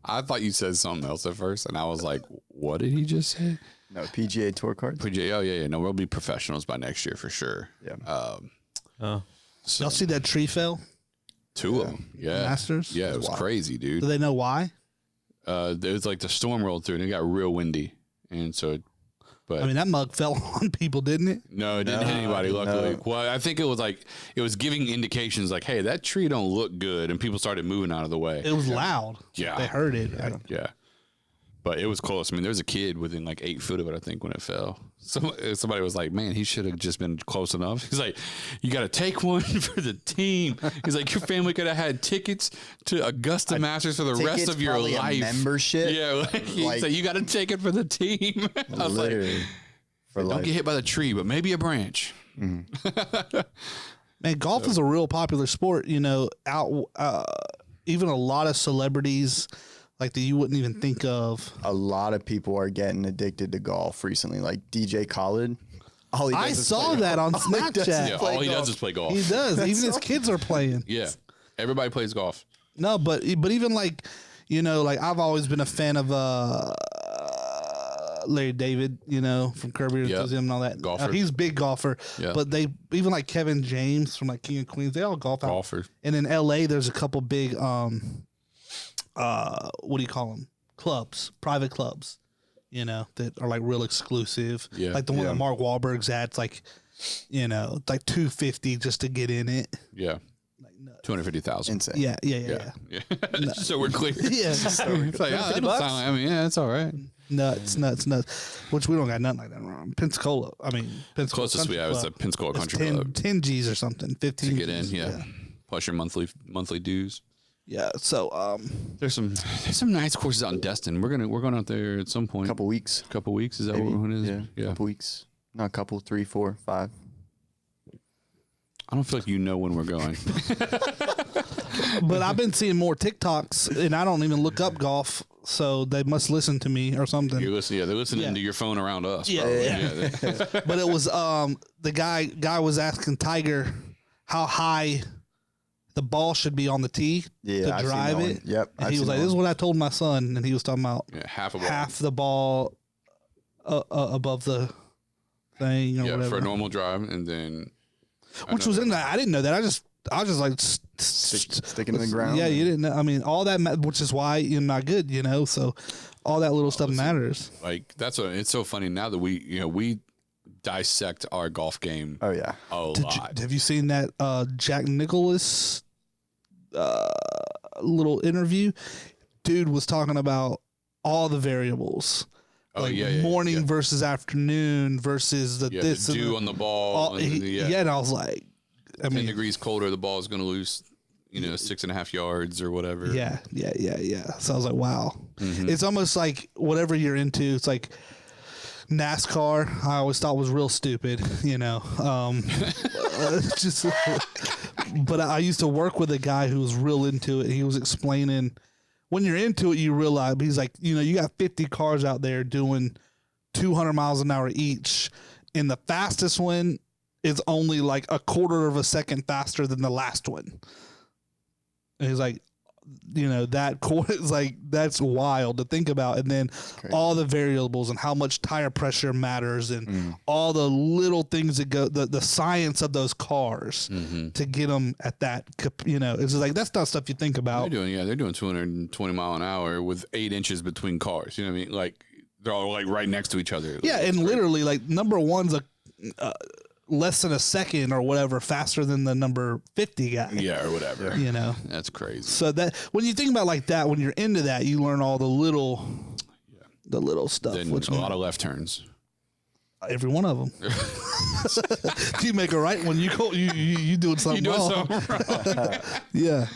I thought you said something else at first, and I was like, what did he just say? No, PGA tour cards. PJ, oh, yeah. No, we'll be professionals by next year for sure. Yeah. Oh, y'all see that tree fell? 2 of them. Yeah. Masters? Yeah, it was crazy, dude. Do they know why? It was like the storm rolled through and it got real windy. And so, but I mean, that mug fell on people, didn't it? no, it didn't hit anybody, luckily. Well, I think it was like, it was giving indications like, hey, that tree don't look good. And people started moving out of the way. It was loud. Yeah. They heard it. Yeah. But it was close. I mean, there was a kid within like 8 foot of it, I think, when it fell. Somebody was like, man, he should have just been close enough. He's like, you got to take one for the team. He's like, your family could have had tickets to Augusta Masters for the rest Tickets, of your probably a life. membership. Yeah. He's Like- like, you got to take it for the team. I was like, Literally. For don't life. get hit by the tree, but maybe a branch. Man, golf is a real popular sport. You know, even a lot of celebrities like that you wouldn't even think of. A lot of people are getting addicted to golf recently, like DJ Khaled. All he does I is saw play that golf. on All he does is Snapchat. Yeah, play all he golf. does is play golf. He does. Even his kids are playing. Yeah. Everybody plays golf. No, but even like, you know, like I've always been a fan of Larry David, you know, from Curb Your Yep. Enthusiasm and all that. Golfer. He's a big golfer. Yeah. But they even like Kevin James from like King of Queens, they all golf out. Golfer. And in LA, there's a couple big what do you call them? Clubs, private clubs, you know, that are like real exclusive. Yeah. Like the one Yeah. that Mark Wahlberg's at, it's like, you know, it's like $250 just to get in it. Yeah. 250,000. Insane. Yeah. Yeah. So we're clear. Yeah. It's like, that don't sound like, I mean, yeah, it's all right. Nuts. Which we don't got nothing like that around. Pensacola. I mean, Pensacola. Closest we Country have is the Club. Pensacola It's Country Club 10 G's or something. 15 to get in. Gs, Yeah. Plus your monthly dues. Yeah. So There's some nice courses out in Destin. We're going out there at some point. Couple weeks. Couple weeks. Is that Maybe. what it is? Yeah. Couple weeks. Not a couple, 3, 4, 5. I don't feel like you know when we're going. but I've been seeing more TikToks and I don't even look up golf, so they must listen to me or something. You're listening. Yeah, they're listening Yeah. to your phone around us. Yeah. probably. Yeah. Yeah. But it was the guy was asking Tiger how high the ball should be on the tee Yeah, to I've seen drive that one. it. Yep, And I've he was seen like, that "This is one. what I told my son," and he was talking about Yeah, half a ball. half the ball above the thing or Yeah, whatever. for a normal drive, and then Which was in that. I didn't know that. I was just like Sticking to the ground. Yeah, you didn't know. I mean, all that, which is why you're not good, you know. So all that little stuff matters. like that's what it's so funny now that we dissect our golf game Oh, yeah. a lot. Have you seen that Jack Nicklaus little interview? Dude was talking about all the variables. Oh, Like yeah, morning yeah. versus afternoon versus the Yeah, this the and dew the, on the ball. all, and the, yeah, and I was like, I 10 mean, degrees colder, the ball is going to lose, 6.5 yards or whatever. yeah. So I was like, wow. Mm-hmm. It's almost like whatever you're into. It's like NASCAR. I always thought was real stupid, you know. Just, but I used to work with a guy who was real into it. He was explaining when you're into it, you realize he's like, you know, you got 50 cars out there doing 200 miles an hour each, and the fastest one is only like a quarter of a second faster than the last one. And he's like, you know, that is like, that's wild to think about. And then all the variables and how much tire pressure matters and all the little things that go, the science of those cars to get them at that, you know, it's just like, that's not stuff you think about. They're doing 220 mile an hour with 8 inches between cars. You know what I mean? Like they're all like right next to each other. Yeah. Like, And it's crazy. literally like number one's less than a second or whatever faster than the number 50 guy. Yeah, or whatever. You know? That's crazy. So that when you think about like that, when you're into that, you learn all the little stuff. Then Which a lot of left turns. every one of them. You make a right when you go, you doing something wrong. Yeah.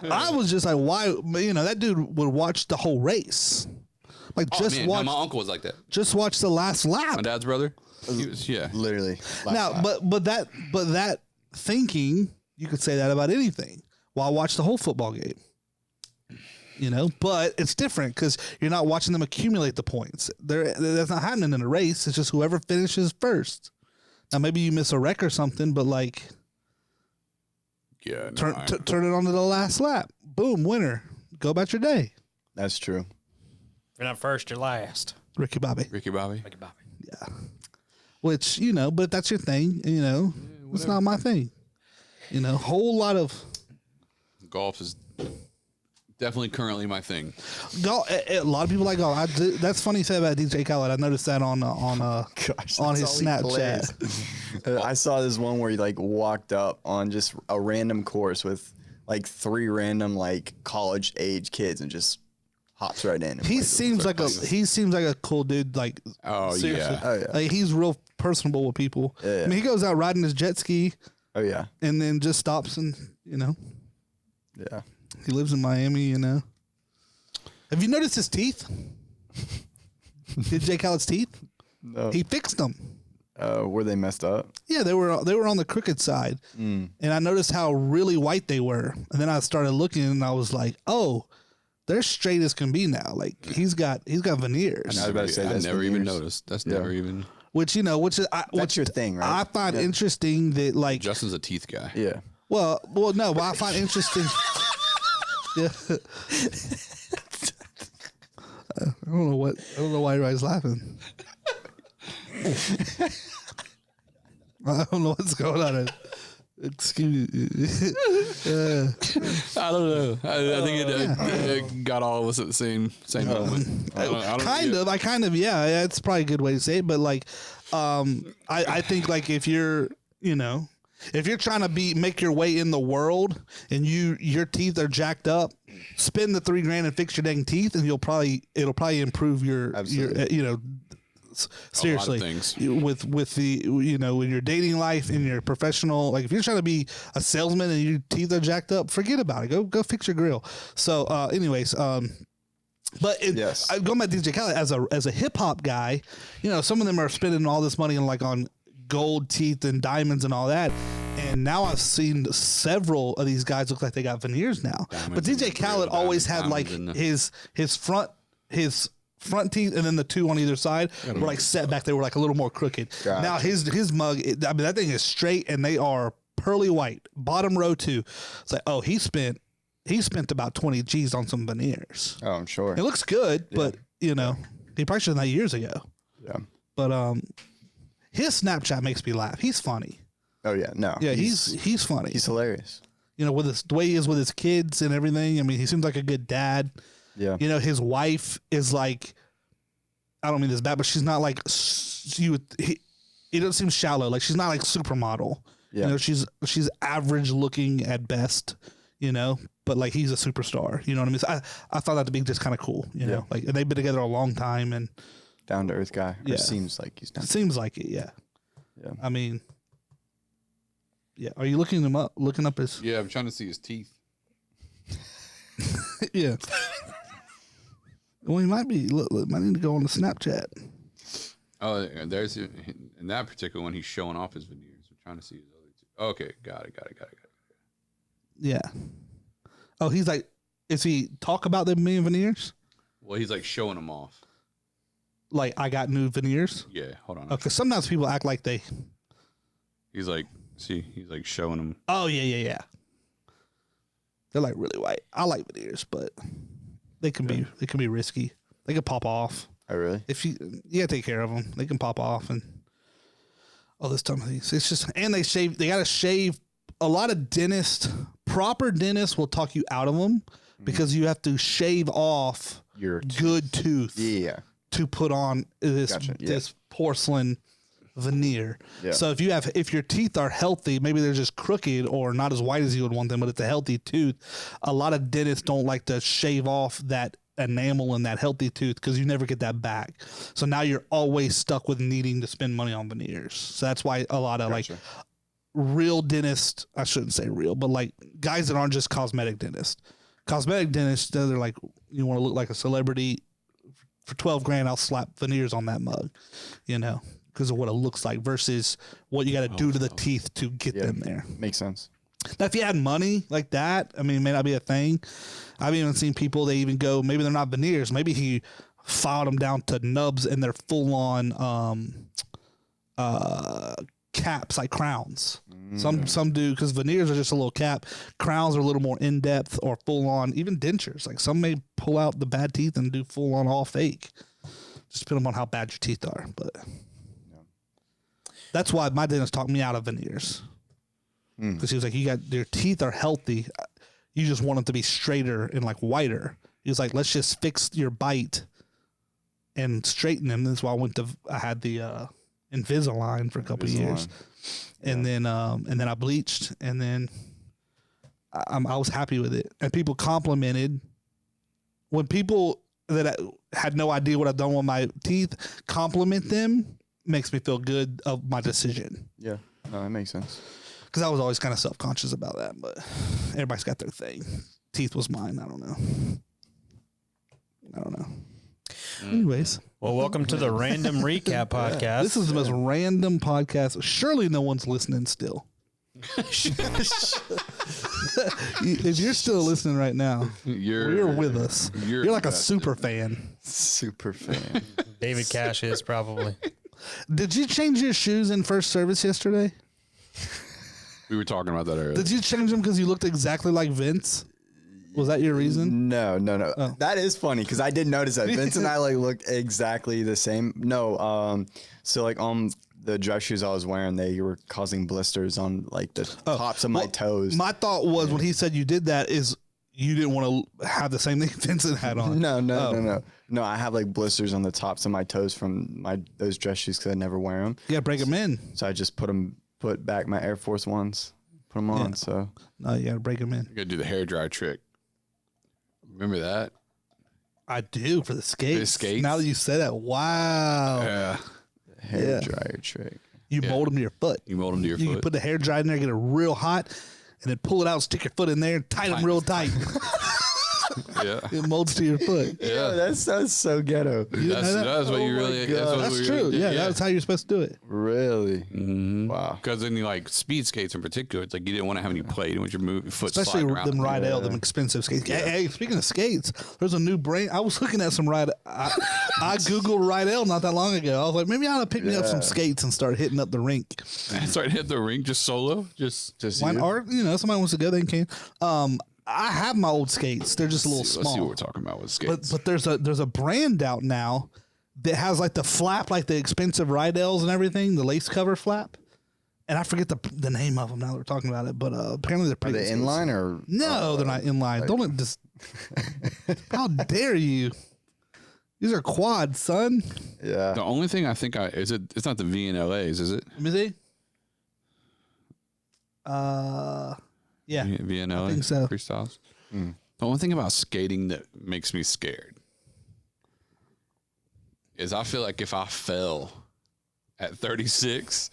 I was just like, why? You know, that dude would watch the whole race. Like Oh, just man, no, watch, my uncle was like that. just watch the last lap. My dad's brother. He was, yeah. Literally. last Now, lap. but that thinking, you could say that about anything. Well, watch the whole football game. But it's different because you're not watching them accumulate the points. That's not happening in a race. It's just whoever finishes first. Now, maybe you miss a wreck or something, but like, Yeah. No, turn it on to the last lap. Boom, winner. Go about your day. That's true. If you're not first, you're last. Ricky Bobby. Ricky Bobby. Like Bobby. Which, but if that's your thing, it's not my thing. Whole lot of Golf is definitely currently my thing. golf. A lot of people like golf. That's funny you say about DJ Khaled. I noticed that on Gosh, on that's his all he Snapchat. plays. I saw this one where he like walked up on just a random course with like 3 random like college age kids and just hops right in. And He plays seems like a cool dude. Like, Oh, seriously. yeah. Oh yeah. Like, he's real personable with people. Yeah. I mean, he goes out riding his jet ski Oh yeah. and then just stops and Yeah. he lives in Miami. Have you noticed his teeth? DJ Khaled's teeth? No. He fixed them. Were they messed up? Yeah, they were on the crooked side, and I noticed how really white they were. And then I started looking, and I was like, "Oh, they're straight as can be now." Like he's got veneers, I was about to say I that's never even veneers. noticed. That's Yeah. never even. which is That's your thing, right? I find interesting that like Justin's a teeth guy. Yeah. well no, but I find interesting. Yeah. I don't know why everybody's laughing. I don't know what's going on. Excuse me. I don't know. I think it got all of us at the same moment. I don't Yeah, it's probably a good way to say it, but like, I think like if you're trying to make your way in the world and your teeth are jacked up, spend the $3,000 and fix your dang teeth, and it'll probably improve your Absolutely. seriously things. with the in your dating life, in your professional, like if you're trying to be a salesman and your teeth are jacked up, forget about it. Go fix your grill. So anyways, but Yes. going back to DJ Khaled as a hip hop guy, some of them are spending all this money on gold teeth and diamonds and all that. And now I've seen several of these guys look like they got veneers now. Diamonds but in DJ the Khaled grill, always had like diamonds his front teeth and then the 2 on either side were like set back. They were like a little more crooked. Gotcha. Now his mug, that thing is straight and they are pearly white. Bottom row too. It's like, oh, he spent about 20 G's on some veneers. Oh, I'm sure. It looks good, but he probably should have done that years ago. Yeah. But his Snapchat makes me laugh. He's funny. Oh yeah. No. Yeah, he's funny. he's hilarious. With the way he is with his kids and everything. I mean, he seems like a good dad. Yeah. His wife is like, I don't mean this bad, but she's not like he doesn't seem shallow. Like she's not like supermodel. Yeah. She's average looking at best. But like he's a superstar. You know what I mean? So I thought that to be just kind of cool. Yeah. Like and they've been together a long time and Down to earth guy. Yeah. Or seems like he's down. it seems like it. Yeah. Yeah. I mean, yeah. Are you looking him up? Looking up his? Yeah, I'm trying to see his teeth. Yeah. Well, he might be. Look, might need to go on the Snapchat. Oh, and there's in that particular one, he's showing off his veneers. I'm trying to see his other two. Okay, got it. Yeah. Oh, he's like, is he talk about them being veneers? Well, he's like showing them off. Like, I got new veneers? Yeah, hold on. Because sometimes people act like they. He's like, see, he's like showing them. Oh, yeah. They're like really white. I like veneers, but they can be risky. They can pop off. Oh really? If you gotta take care of them, they can pop off and all this type of things. It's just, and they gotta shave. A lot of proper dentists will talk you out of them because you have to shave off Your good tooth Yeah. to put on this Gotcha, yeah. this porcelain veneer. Yeah. So if your teeth are healthy, maybe they're just crooked or not as white as you would want them, but it's a healthy tooth. A lot of dentists don't like to shave off that enamel in that healthy tooth because you never get that back. So now you're always stuck with needing to spend money on veneers. So that's why a lot of Gotcha. like real dentists, I shouldn't say real, but like guys that aren't just cosmetic dentists. Cosmetic dentists, they're like, you want to look like a celebrity for 12 grand, I'll slap veneers on that mug, because of what it looks like versus what you got to do to the teeth to get them there. Makes sense. Now, if you had money like that, I mean, it may not be a thing. I've even seen people, they even go, maybe they're not veneers. Maybe he filed them down to nubs and they're full on caps, like crowns. Some do, because veneers are just a little cap. Crowns are a little more in depth or full on, even dentures. Like some may pull out the bad teeth and do full on all fake. Just depending on how bad your teeth are. But that's why my dentist talked me out of veneers. Because he was like, your teeth are healthy. You just want them to be straighter and like whiter. He was like, let's just fix your bite and straighten them. That's why I had the Invisalign for a couple of years. And then I bleached, and then I was happy with it. And people complimented. When people that had no idea what I've done with my teeth compliment them, makes me feel good of my decision. Yeah, no, that makes sense. Because I was always kind of self-conscious about that, but everybody's got their thing. Teeth was mine. I don't know. Anyways. Well, welcome to the Random Recap Podcast. This is the most random podcast. Surely no one's listening still. If you're still listening right now, you're with us. You're like a super fan. Super fan. David Cash is probably. Did you change your shoes in first service yesterday? We were talking about that earlier. Did you change them because you looked exactly like Vince? Was that your reason? No. Oh. That is funny because I did notice that Vince and I like looked exactly the same. No, so like on the dress shoes I was wearing, they were causing blisters on like the tops of my toes. My thought was when he said you did that is you didn't want to have the same thing Vincent had on. No. I have like blisters on the tops of my toes from those dress shoes because I never wear them. Yeah, break them in. So I just put back my Air Force Ones, put them on. So no, you got to break them in. You got to do the hair dryer trick. Remember that? I do for the skates. The skates? Now that you said that, wow. Yeah. Hair dryer trick. You mold them to your foot. You mold them to your You foot. can put the hair dryer in there, get it real hot, and then pull it out, stick your foot in there, tie them real tight. Yeah. It molds to your foot. Yeah. That sounds so ghetto. That's what you really. That's true. Yeah, that's how you're supposed to do it. Really? Mm-hmm. Wow. Because then, like speed skates in particular, it's like you didn't want to have any play. You didn't want your foot Especially sliding around. them Rydell, them expensive skates. Hey, speaking of skates, there's a new brand. I was looking at some Rydell. I Googled Rydell not that long ago. I was like, maybe I ought to pick me up some skates and start hitting up the rink. Start hitting the rink just solo. Just Why, or, somebody wants to go, they can. I have my old skates. They're just a little small. Let's see what we're talking about with skates. But there's a brand out now that has like the flap, like the expensive Rydells and everything, the lace cover flap. And I forget the name of them now that we're talking about it. But apparently they're pretty. Are they inline or? No, they're not inline. Don't just. How dare you? These are quads, son. Yeah. The only thing I think it's not the VNLAs, is it? Let me see. Yeah. VNLA. I think so. Freestyles. The only thing about skating that makes me scared is I feel like if I fell at 36,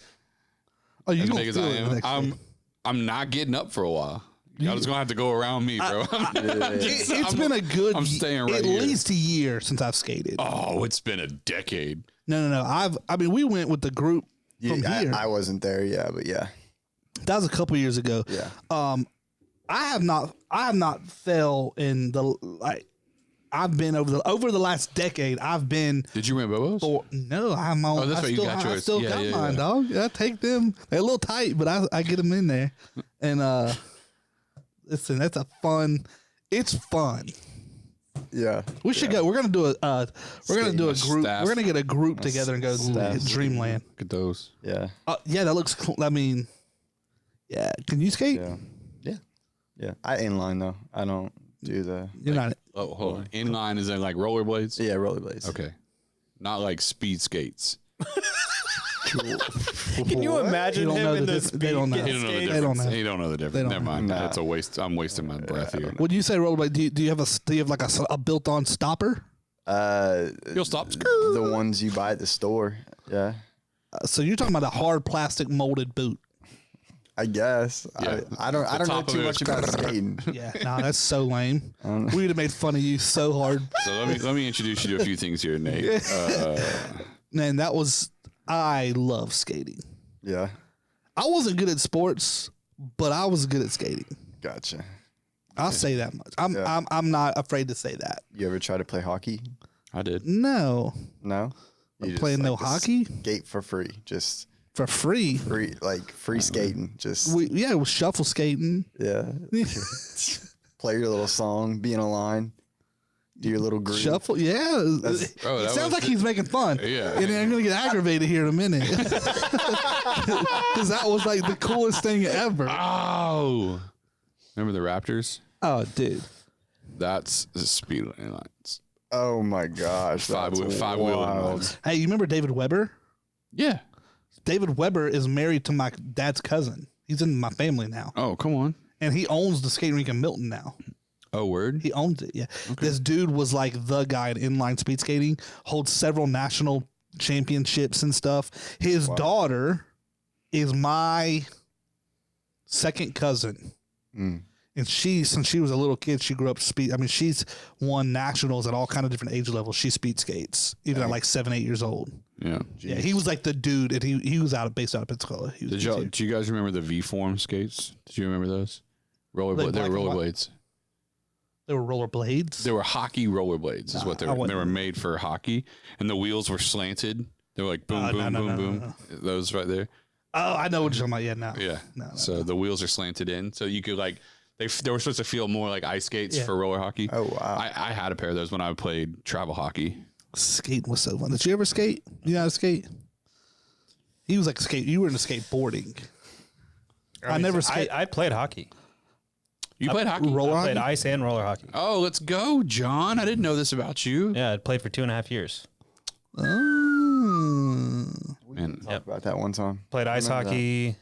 You as gonna big as feel I it the next am, day. I'm not getting up for a while. Y'all just gonna have to go around me, bro. It's been a good. I'm staying right at here. least a year since I've skated. Oh, it's been a decade. No. We went with the group from here. I wasn't there, but yeah. That was a couple years ago. Yeah. I have not fell in the like. I've been over the last decade. I've been. Did you win Bobos? No, I have my own. Oh, that's right. You got I yours. still got mine, dog. I take them. They're a little tight, but I get them in there. And listen, that's a fun. It's fun. Yeah. We should go. We're gonna do a. We're gonna do a group. staff. We're gonna get a group together and go staff. Dreamland. Look at those. Yeah. Yeah, that looks. I mean, yeah. Can you skate? Yeah. Yeah. I inline though. I don't do the. You're not. Oh, hold on. Inline is in like rollerblades? Yeah, rollerblades. Okay. Not like speed skates. Can you imagine You don't him know in the the dif- they don't know. He don't know the They don't difference. know. He don't know the They difference. don't Never know. mind. Nah. That's a waste. I'm wasting my breath here. Would you say rollerblade? Do you have like a built-on stopper? You'll stop. The ones you buy at the store. Yeah. So you're talking about a hard plastic molded boot. I guess. Yeah. I don't know top of too it much was- about skating. Yeah, no, that's so lame. We'd have made fun of you so hard. So let me introduce you to a few things here, Nate. Man, I love skating. Yeah. I wasn't good at sports, but I was good at skating. Gotcha. I'll say that much. I'm not afraid to say that. You ever try to play hockey? I did. No, No. You just playing no to hockey Skate for free. Just for free. free skating. Just It was shuffle skating. yeah. Play your little song. Be in a line. Do your little groove. Shuffle, yeah. Oh, It that sounds was like he's making fun. Yeah. And I'm going to get aggravated here in a minute. Because that was like the coolest thing ever. Oh, remember the Raptors? Oh, dude. That's the Speedway lines. Oh my gosh. Five that's wheel wild. lines. Hey, you remember David Weber? Yeah. David Weber is married to my dad's cousin. He's in my family now. Oh, come on. And he owns the skating rink in Milton now. Oh, word. He owns it, yeah. This dude was like the guy in inline speed skating, holds several national championships and stuff. His daughter is my second cousin. Mm. And since she was a little kid, she grew up speed. I mean, she's won nationals at all kind of different age levels. She speed skates, even at like 7, 8 years old. Yeah. Yeah, he was like the dude, and he was based out of Pensacola. He was Do you guys remember the V form skates? Did you remember those? They were black and white? rollerblades. They were rollerblades. They were hockey rollerblades, is what they I were. wouldn't- They were made for hockey, and the wheels were slanted. They were like boom, boom, no, boom, no, boom. no. Those right there. Oh, I know what you're talking about. Yeah, no. Yeah. No. So the wheels are slanted in, so you could like they were supposed to feel more like ice skates Yeah. for roller hockey. Oh wow. I had a pair of those when I played travel hockey. Skating was so fun. Did you ever skate? You know how to skate? He was like skate. You were into skateboarding. I never skate. I played hockey. You played hockey? roller I played hockey? ice and roller hockey. Oh, let's go, John. I didn't know this about you. Yeah, I played for 2.5 years. Oh. And Talk about that one time. Played ice remember hockey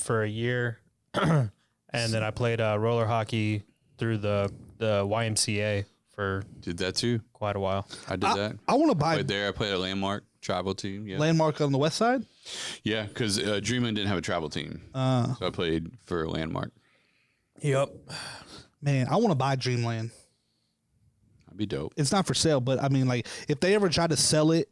for a year, and then I played roller hockey through the YMCA for did that too. quite a while. I did that. I want to buy Played there. I played a Landmark travel team. Yeah. Landmark on the west side. Yeah, because Dreamland didn't have a travel team. So I played for Landmark. Yep. Man, I want to buy Dreamland. That'd be dope. It's not for sale, but I mean, like, if they ever tried to sell it,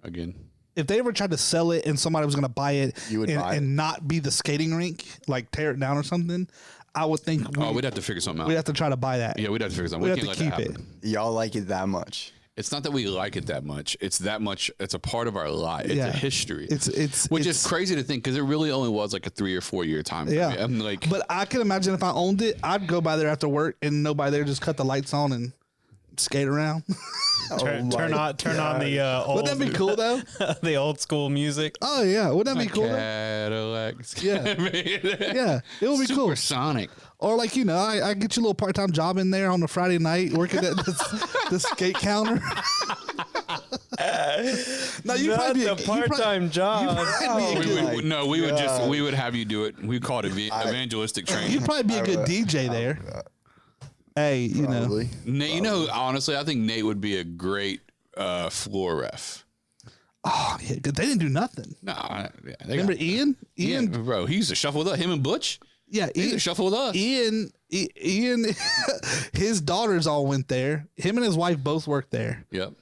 Again. if they ever tried to sell it and somebody was going to buy it, You would buy it? and not be the skating rink, like tear it down or something, I would think We'd have to figure something out. we'd have to try to buy that. Yeah, we'd have to figure something. We'd We have can't to let that keep it. happen. Y'all like it that much. It's not that we like it that much. It's that much. It's a part of our life. It's Yeah. a history. It's which is crazy to think because it really only was like a 3 or 4 year time. Yeah. frame. I'm like, But I can imagine if I owned it, I'd go by there after work and nobody there, just cut the lights on and skate around. Turn on the old Wouldn't that be cool though? the old school music. Oh yeah, wouldn't that be cool? Though? Cadillac. Yeah. Yeah, it would be cool. Supersonic. Or like, you know, I get you a little part-time job in there on a Friday night working at the skate counter. No, you Not probably be the part-time job. We would have you do it. We call it evangelistic training. You'd probably be a good DJ there. Hey, you know, Probably. Nate, you know, honestly, I think Nate would be a great floor ref. oh yeah, 'cause they didn't do nothing. Nah, yeah, they Remember got, Ian? yeah, Ian, bro, he used to shuffle with us. Him and Butch, yeah, he used to Ian. shuffle with us. Ian, his daughters all went there. Him and his wife both worked there. Yep.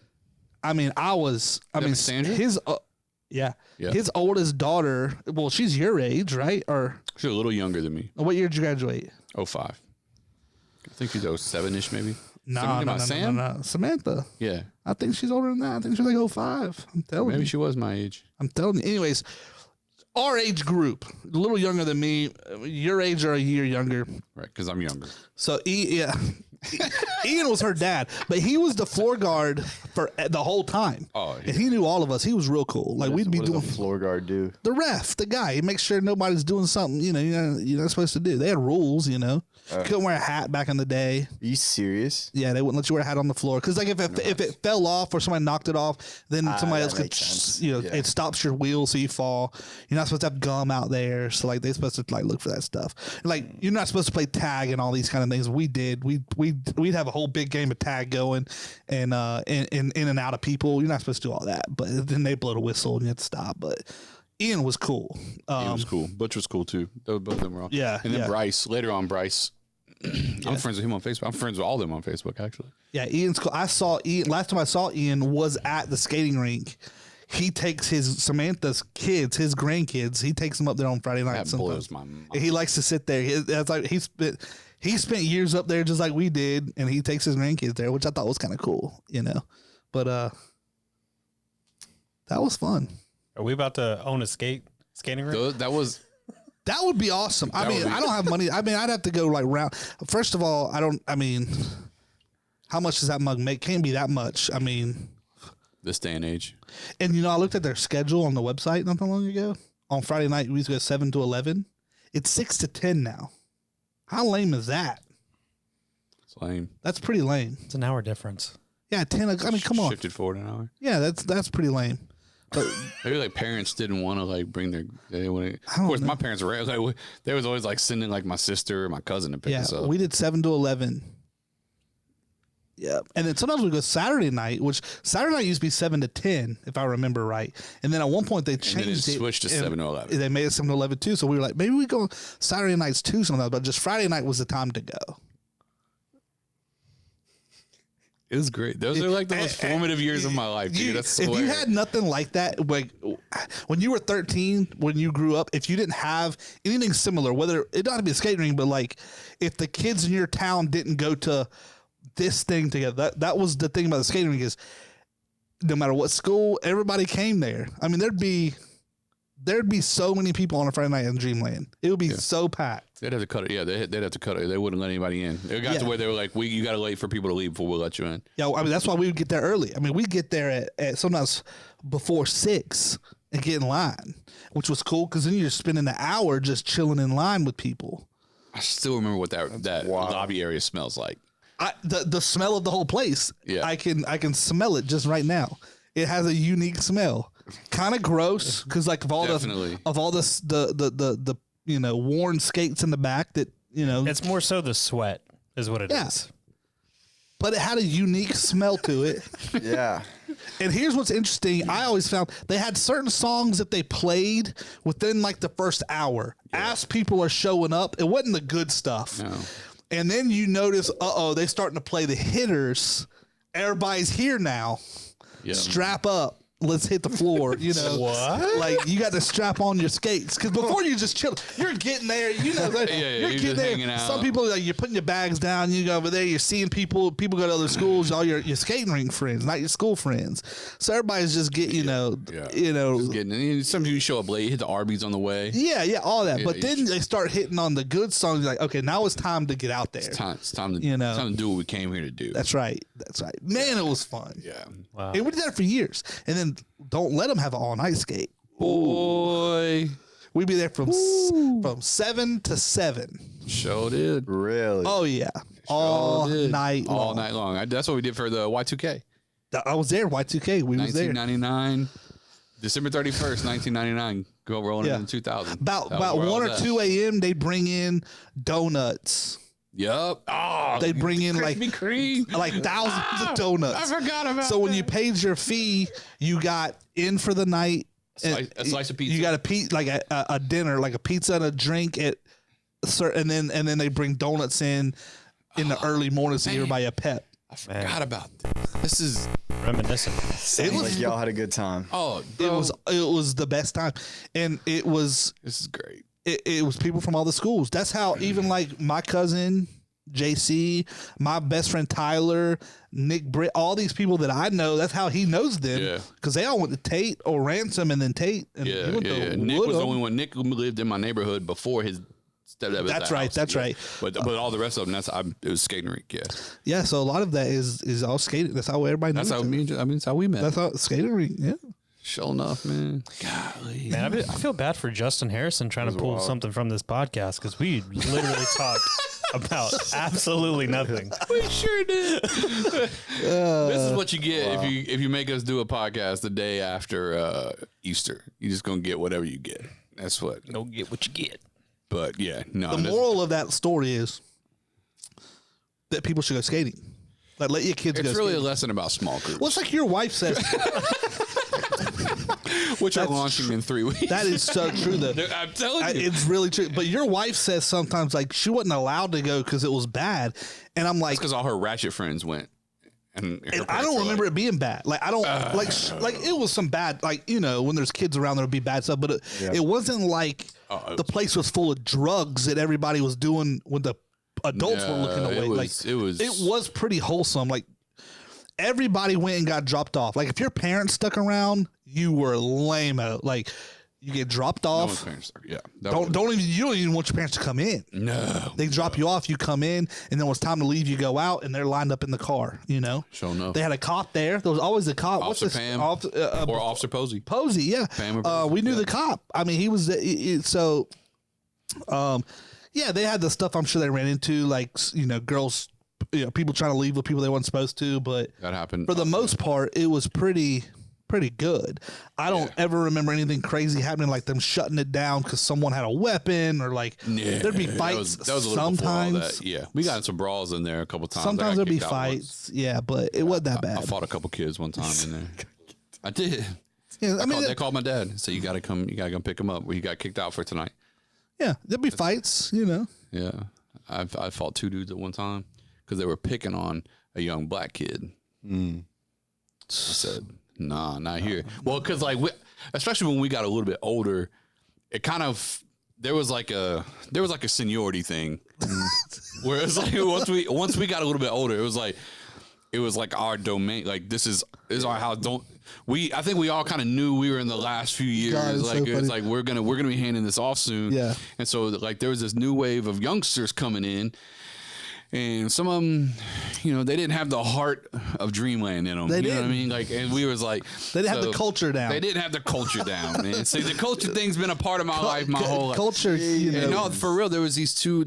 I mean, Miss Sandra? his, Yeah. his oldest daughter. Well, she's your age, right? Or She's a little younger than me. what year did you graduate? 05. I think she's 07-ish maybe. No, Something no, about no, Sam? no, no. Samantha. Yeah. I think she's older than that. I think she's like 05. I'm telling Maybe you. she was my age. I'm telling you. Anyways, our age group, a little younger than me. Your age or a year younger. Right, because I'm younger. So Ian was her dad, but he was the floor guard for the whole time. Oh, And he knew all of us. He was real cool. Like we'd be What does doing a floor guard do? the ref, the guy. He makes sure nobody's doing something. You're not supposed to do. They had rules. Couldn't wear a hat back in the day. Are you serious? Yeah, they wouldn't let you wear a hat on the floor because, like, if it fell off or somebody knocked it off, then somebody else that could, makes sense. Yeah. It stops your wheel so you fall. You're not supposed to have gum out there, so like they're supposed to like look for that stuff. And, like, you're not supposed to play tag and all these kind of things. We did. We'd have a whole big game of tag going, and in and out of people. You're not supposed to do all that, but then they blow the whistle and you have to stop. But Ian was cool. He was cool. Butch was cool too. Both of them were all. Yeah, And then yeah. Bryce. Later on, Bryce. I'm friends with him on Facebook. I'm friends with all of them on Facebook, actually. Yeah, Ian's cool. I saw Ian last time I saw Ian was at the skating rink. He takes Samantha's kids, his grandkids. He takes them up there on Friday nights. That blows sometimes. my mind. And he likes to sit there. That's like he spent years up there just like we did, and he takes his grandkids there, which I thought was kind of cool, But that was fun. Are we about to own a skating rink? That was. That would be awesome. I mean, I don't have money. I mean, I'd have to go like round. First of all, how much does that mug make? Can't be that much. I mean, This day and age. and I looked at their schedule on the website not that long ago. On Friday night, we used to go 7 to 11. It's 6 to 10 now. How lame is that? It's lame. That's pretty lame. It's an hour difference. Yeah, 10. I mean, come on. Shifted forward an hour. Yeah, that's pretty lame. But Maybe like parents didn't want to like bring their. They didn't wanna, of don't course, know. my parents were like, they was always like sending like my sister or my cousin to pick yeah, us up. we did 7 to 11. Yeah, and then sometimes we go Saturday night, which Saturday night used to be 7 to 10, if I remember right. And then at one point they changed and then it switched to and 7 to 11. They made it 7 to 11 too. So we were like, maybe we go Saturday nights too, sometimes, but just Friday night was the time to go. It was great. Those are like the most formative years of my life, dude. If you had nothing like that, like when you were 13, when you grew up, if you didn't have anything similar, whether it don't have to be a skating rink, but like if the kids in your town didn't go to this thing together, that was the thing about the skating rink is no matter what school, everybody came there. I mean, there'd be so many people on a Friday night in Dreamland. It would be so packed. They'd have to cut it. Yeah, they'd have to cut it. They wouldn't let anybody in. It got to where they were like, you got to wait for people to leave before we'll let you in. Yeah, I mean that's why we would get there early. I mean, we'd get there at sometimes before 6 and get in line, which was cool because then you're spending an hour just chilling in line with people. I still remember what that Wow. lobby area smells like. The smell of the whole place. Yeah. I can smell it just right now. It has a unique smell. Kind of gross because like of all Definitely. the worn skates in the back that It's more so the sweat is what it is. Yeah. But it had a unique smell to it. Yeah. And here's what's interesting. I always found they had certain songs that they played within like the first hour. As people are showing up, it wasn't the good stuff. No. And then you notice, they starting to play the hitters. Everybody's here now. Yeah. Strap up. Let's hit the floor. What? Like you got to strap on your skates because before you just chill, you're getting there. Like, Yeah, you're you're getting just there. hanging out. Some people like you're putting your bags down. You go over there. You're seeing people. People go to other schools. All your skating rink friends, not your school friends. So everybody's just getting Just getting in. Sometimes you show up late, hit the Arby's on the way. Yeah, all that. Yeah, but you then they start hitting on the good songs. You're like, okay, now it's time to get out there. It's time to time to do what we came here to do. That's right. Man, it was fun. yeah. Wow. And we did that for years. And then don't let them have an all night skate. Boy, We'd be there from 7 to 7. show did. Really? Oh yeah, all Did. night long. All night long. That's what we did for the Y2K. I was there. Y2K. We was there. 1999, December 31st, 1999. Go rolling Yeah. into 2000. About That was where I 1 or was 2 a.m. They bring in donuts. Yep. Oh, They bring in like Krispy Kreme. like thousands of donuts. I forgot about So when that. you paid your fee, you got in for the night. A slice of pizza. You got a dinner, like a pizza and a drink at and then they bring donuts in the early morning to give everybody a pep. I forgot about this. This is Reminiscent. It Sounds was like y'all had a good time. it was the best time, and it was This is great. it was people from all the schools. That's how even like my cousin JC, my best friend Tyler, Nick Britt, all these people that I know, that's how he knows them. Yeah. Because they all went to Tate or Ransom and then Tate. And Yeah, he went yeah. to Nick was the Woodham. only one. Nick lived in my neighborhood before his stepdad was at That's the right, house. that's Yeah. right. But all the rest of them, it was skating rink. Yeah, Yeah, so a lot of that is all skating. That's how everybody knows. that's how each other. that's how we met. That's how skating rink. Yeah. Sure enough, man. Golly. Man, I feel bad for Justin Harrison trying to pull wild. something from this podcast because we literally talked about absolutely nothing. We sure did. This is what you get if you make us do a podcast the day after Easter. You're just gonna get whatever you get. That's what. Don't get what you get. But yeah, no. The moral of that story is that people should go skating. Like, let your kids go it's really a skating. lesson about small groups. Well, it's like your wife says. which are That's launching in 3 weeks. That is so true, though. I'm telling you. It's really true. But your wife says sometimes like she wasn't allowed to go because it was bad, and I'm like, because all her ratchet friends went. And I don't remember it being bad. Like I don't like it was some bad, like, you know, when there's kids around there'll be bad stuff, but it wasn't like the place was full of drugs that everybody was doing when the adults were looking away. It was pretty wholesome. Like everybody went and got dropped off. Like if your parents stuck around, you were lame-o. Like you get dropped off. No one's parents are, yeah. You don't even want your parents to come in. No. They drop you off, you come in, and then when it's time to leave, you go out, and they're lined up in the car, you know? Sure enough. They had a cop there. There was always a cop. Officer Pam. Or Officer Posey. Posey, yeah. Pam or we knew the cop. I mean, he was, yeah, they had the stuff I'm sure they ran into, like, you know, girls, you know, people trying to leave with people they weren't supposed to, but that happened. For the most part, it was pretty good. I don't ever remember anything crazy happening, like them shutting it down because someone had a weapon or like there'd be fights. That was a little sometimes. Before all that. Yeah, we got in some brawls in there a couple times. Sometimes there'd be fights. Yeah, but it wasn't that bad. I fought a couple kids one time in there. I did. Yeah, I mean, they called my dad. So you got to come pick him up. Well, he got kicked out for tonight. Yeah, there'd be fights. You know. Yeah, I fought 2 dudes at one time because they were picking on a young black kid. I said, nah, not here. Well, because like, especially when we got a little bit older, it kind of there was like a seniority thing, where it's like once we got a little bit older, it was like our domain. Like this is our house. I think we all kind of knew we were in the last few years. God, like so it's like we're gonna be handing this off soon. Yeah. And so like there was this new wave of youngsters coming in. And some of them, you know, they didn't have the heart of Dreamland in them. You know what I mean? Like, and we was like, they didn't have the culture down. They didn't have the culture down, man. See, the culture thing's been a part of my life, my whole life. Culture, you know. And no, for real, there's these two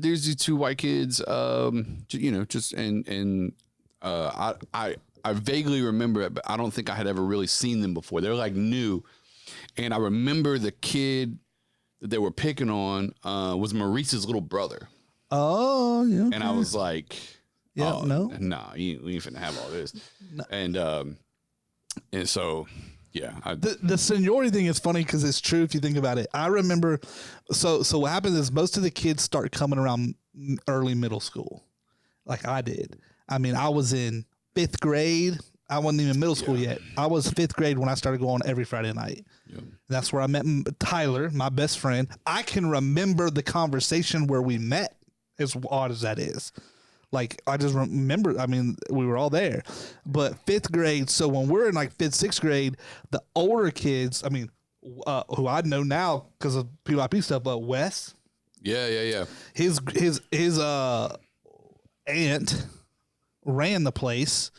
white kids, you know, just and I vaguely remember it, but I don't think I had ever really seen them before. They're like new, and I remember the kid that they were picking on was Maurice's little brother. Oh, yeah. And I was like, yeah, no, nah, we ain't finna have all this. No. And so, yeah. The seniority thing is funny because it's true if you think about it. I remember, so what happens is most of the kids start coming around early middle school, like I did. I mean, I was in 5th grade. I wasn't even middle school yet. I was 5th grade when I started going every Friday night. Yep. That's where I met Tyler, my best friend. I can remember the conversation where we met. As odd as that is, like I just remember. I mean, we were all there, but 5th grade. So when we're in like 5th, 6th grade, the older kids. I mean, who I know now because of PYP stuff, but Wes. Yeah. His aunt ran the place,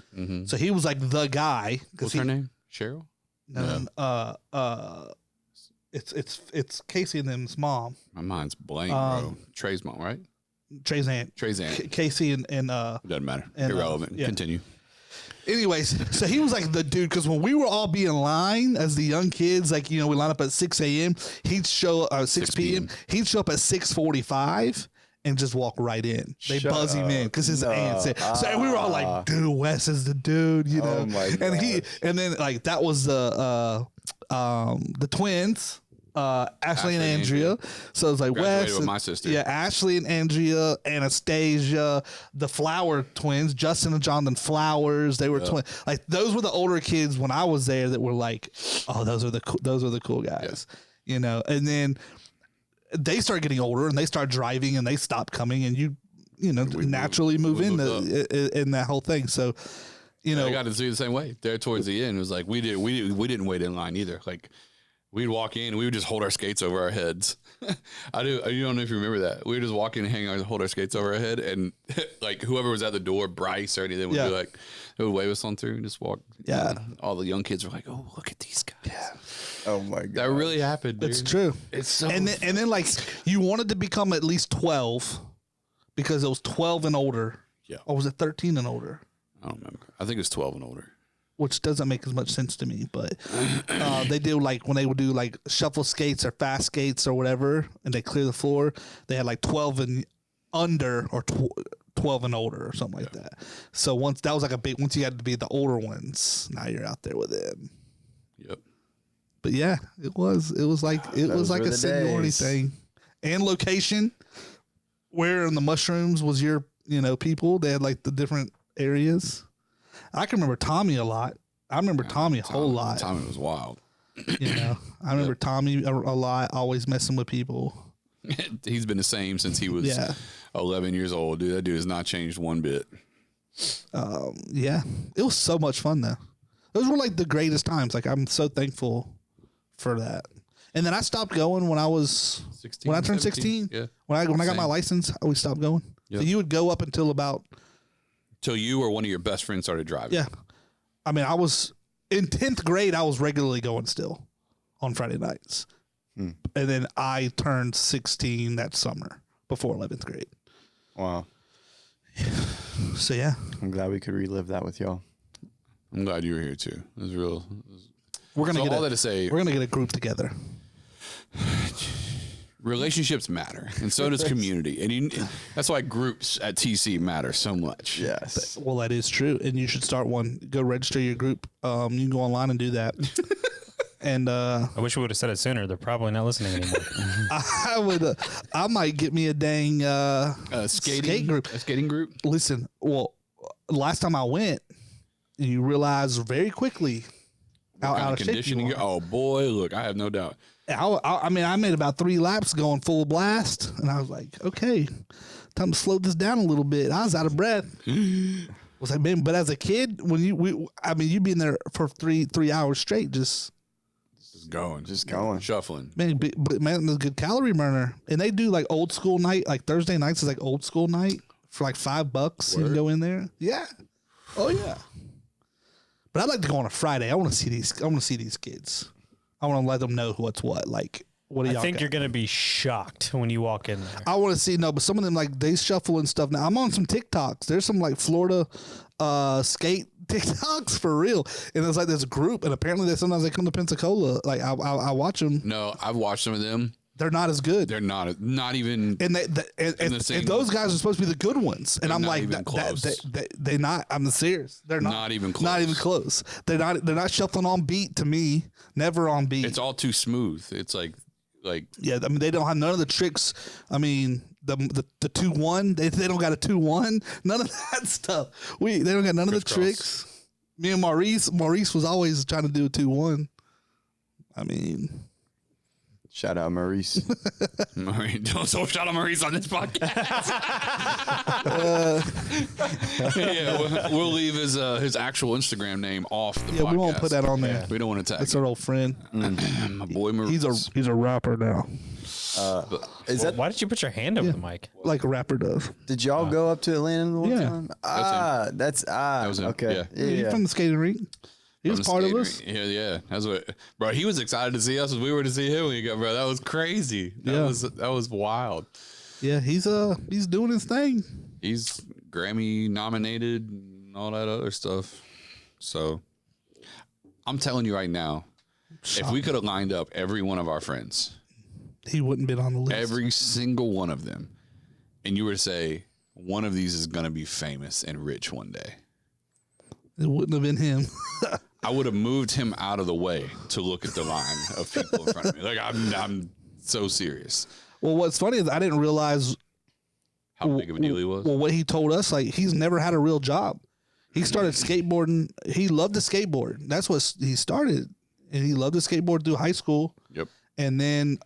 so he was like the guy. What's her name? Cheryl. No. It's Casey and them's mom. My mind's blank, bro. Trey's mom, right? Trey's aunt. Casey and doesn't matter. Irrelevant. Yeah. Continue. Anyways, so he was like the dude because when we were all be in line as the young kids, like, you know, we line up at 6 a.m. He'd show 6 p.m. He'd show up at 6:45 and just walk right in. They buzz him in because his aunt said. So we were all like, "Dude, Wes is the dude," you know. Oh my God. And then like that was the twins. Ashley and Andrea. So it's like Graduated Wes with my sister. Yeah, Ashley and Andrea, Anastasia, the Flower twins, Justin and Jonathan Flowers. They were twins. Like those were the older kids when I was there that were like, oh, those are the cool guys. Yeah. You know, and then they start getting older and they start driving and they stop coming and you know, naturally move in that whole thing. So, you know, I got to see the same way there towards the end. It was like we didn't wait in line either. Like we'd walk in and we would just hold our skates over our heads. I don't know if you remember that. We would just walk in and hold our skates over our head, and like whoever was at the door, Bryce or anything, would be like, they would wave us on through and just walk. Yeah. All the young kids were like, oh, look at these guys. Yeah. Oh my God. That really happened, dude. It's true. It's so and then like you wanted to become at least 12 because it was 12 and older. Yeah. Or was it 13 and older? I don't remember. I think it's 12 and older. Which doesn't make as much sense to me, but they do like when they would do like shuffle skates or fast skates or whatever, and they clear the floor. They had like 12 and under or 12 and older or something like that. So once you had to be the older ones, now you're out there with them. Yep. But yeah, it was like Those like were a the seniority days. thing, and location. Where in the mushrooms was your people? They had like the different areas. I can remember Tommy a lot. I remember Tommy a whole lot. Tommy was wild. I remember Tommy a lot, always messing with people. He's been the same since he was Yeah. 11 years old. Dude, that dude has not changed one bit. Yeah, it was so much fun though. Those were like the greatest times. Like I'm so thankful for that. And then I stopped going when I was 16, when I turned 17, 16. yeah. When I got my Same. license, we stopped going. Yep. So you would go up until about Till you or one of your best friends started driving. yeah. I mean, I was in 10th grade. I was regularly going still on Friday nights, and then I turned 16 that summer before 11th grade. Wow. So yeah, I'm glad we could relive that with y'all. I'm glad you were here too. It was real. we're gonna So get all that to say, we're gonna get a group together. relationships matter, and so does community. And that's why groups at TC matter so much. Yes. Well, that is true, and you should start one. Go register your group. You can go online and do that. And I wish we would have said it sooner. They're probably not listening anymore. I would. I might get me a dang skate group. A skating group. Listen, well, last time I went, you realize very quickly how Kind out of of shape you conditioning. are. Oh boy, look, I have no doubt. I mean, I made about 3 laps going full blast, and I was like, okay, time to slow this down a little bit. I was out of breath. Was like, man, but as a kid, when you'd be in there for three hours straight, just Just going. shuffling. man, but man, it's a good calorie burner. And they do like old school night, like Thursday nights is like old school night for like $5. You can go in there. Yeah. Oh yeah. But I'd like to go on a Friday. I want to see these kids. I want to let them know what's what. Like, what do I y'all think got? you're gonna be shocked when you walk in there. I want to see but some of them like they shuffle and stuff. Now I'm on some TikToks. There's some like Florida skate TikToks for real, and it's like this group, and apparently sometimes they come to Pensacola. Like I watch them. No, I've watched some of them. They're not as good. They're not even. And the same- and those guys are supposed to be the good ones, and I'm not like, even close. they not. I'm serious. They're not. Not even Not close. even close. They're not shuffling on beat to me. Never on beat. It's all too smooth. It's like Yeah, I mean they don't have none of the tricks. I mean the 2-1, they don't got a 2-1, none of that stuff. They don't got none of the Crisscross. tricks. Me and Maurice was always trying to do a 2-1. I mean, Shout out Maurice. don't shout out Maurice on this podcast. Yeah, we'll leave his actual Instagram name off the podcast. we won't put that on there. We don't want to tag That's our old friend. my boy Maurice. He's a rapper now, Is that? Why did you put your hand over the mic? like a rapper does. Did y'all go up to Atlanta the one Yeah. time? That was him. okay. Yeah. He's from the skating rink. He was part of us. Yeah. That's what, bro. He was excited to see us as we were to see him when he got, bro. That was crazy. That was wild. Yeah, he's doing his thing. He's Grammy nominated and all that other stuff. So I'm telling you right now, if we could have lined up every one of our friends, He wouldn't been on the list. every single one of them, and you were to say one of these is going to be famous and rich one day, It wouldn't have been him. I would have moved him out of the way to look at the line of people in front of me. Like I'm so serious. Well, what's funny is I didn't realize How big of a deal he was. Well, what he told us, like he's never had a real job. He started skateboarding. He loved to skateboard. That's what he started, and he loved to skateboard through high school. Yep. And then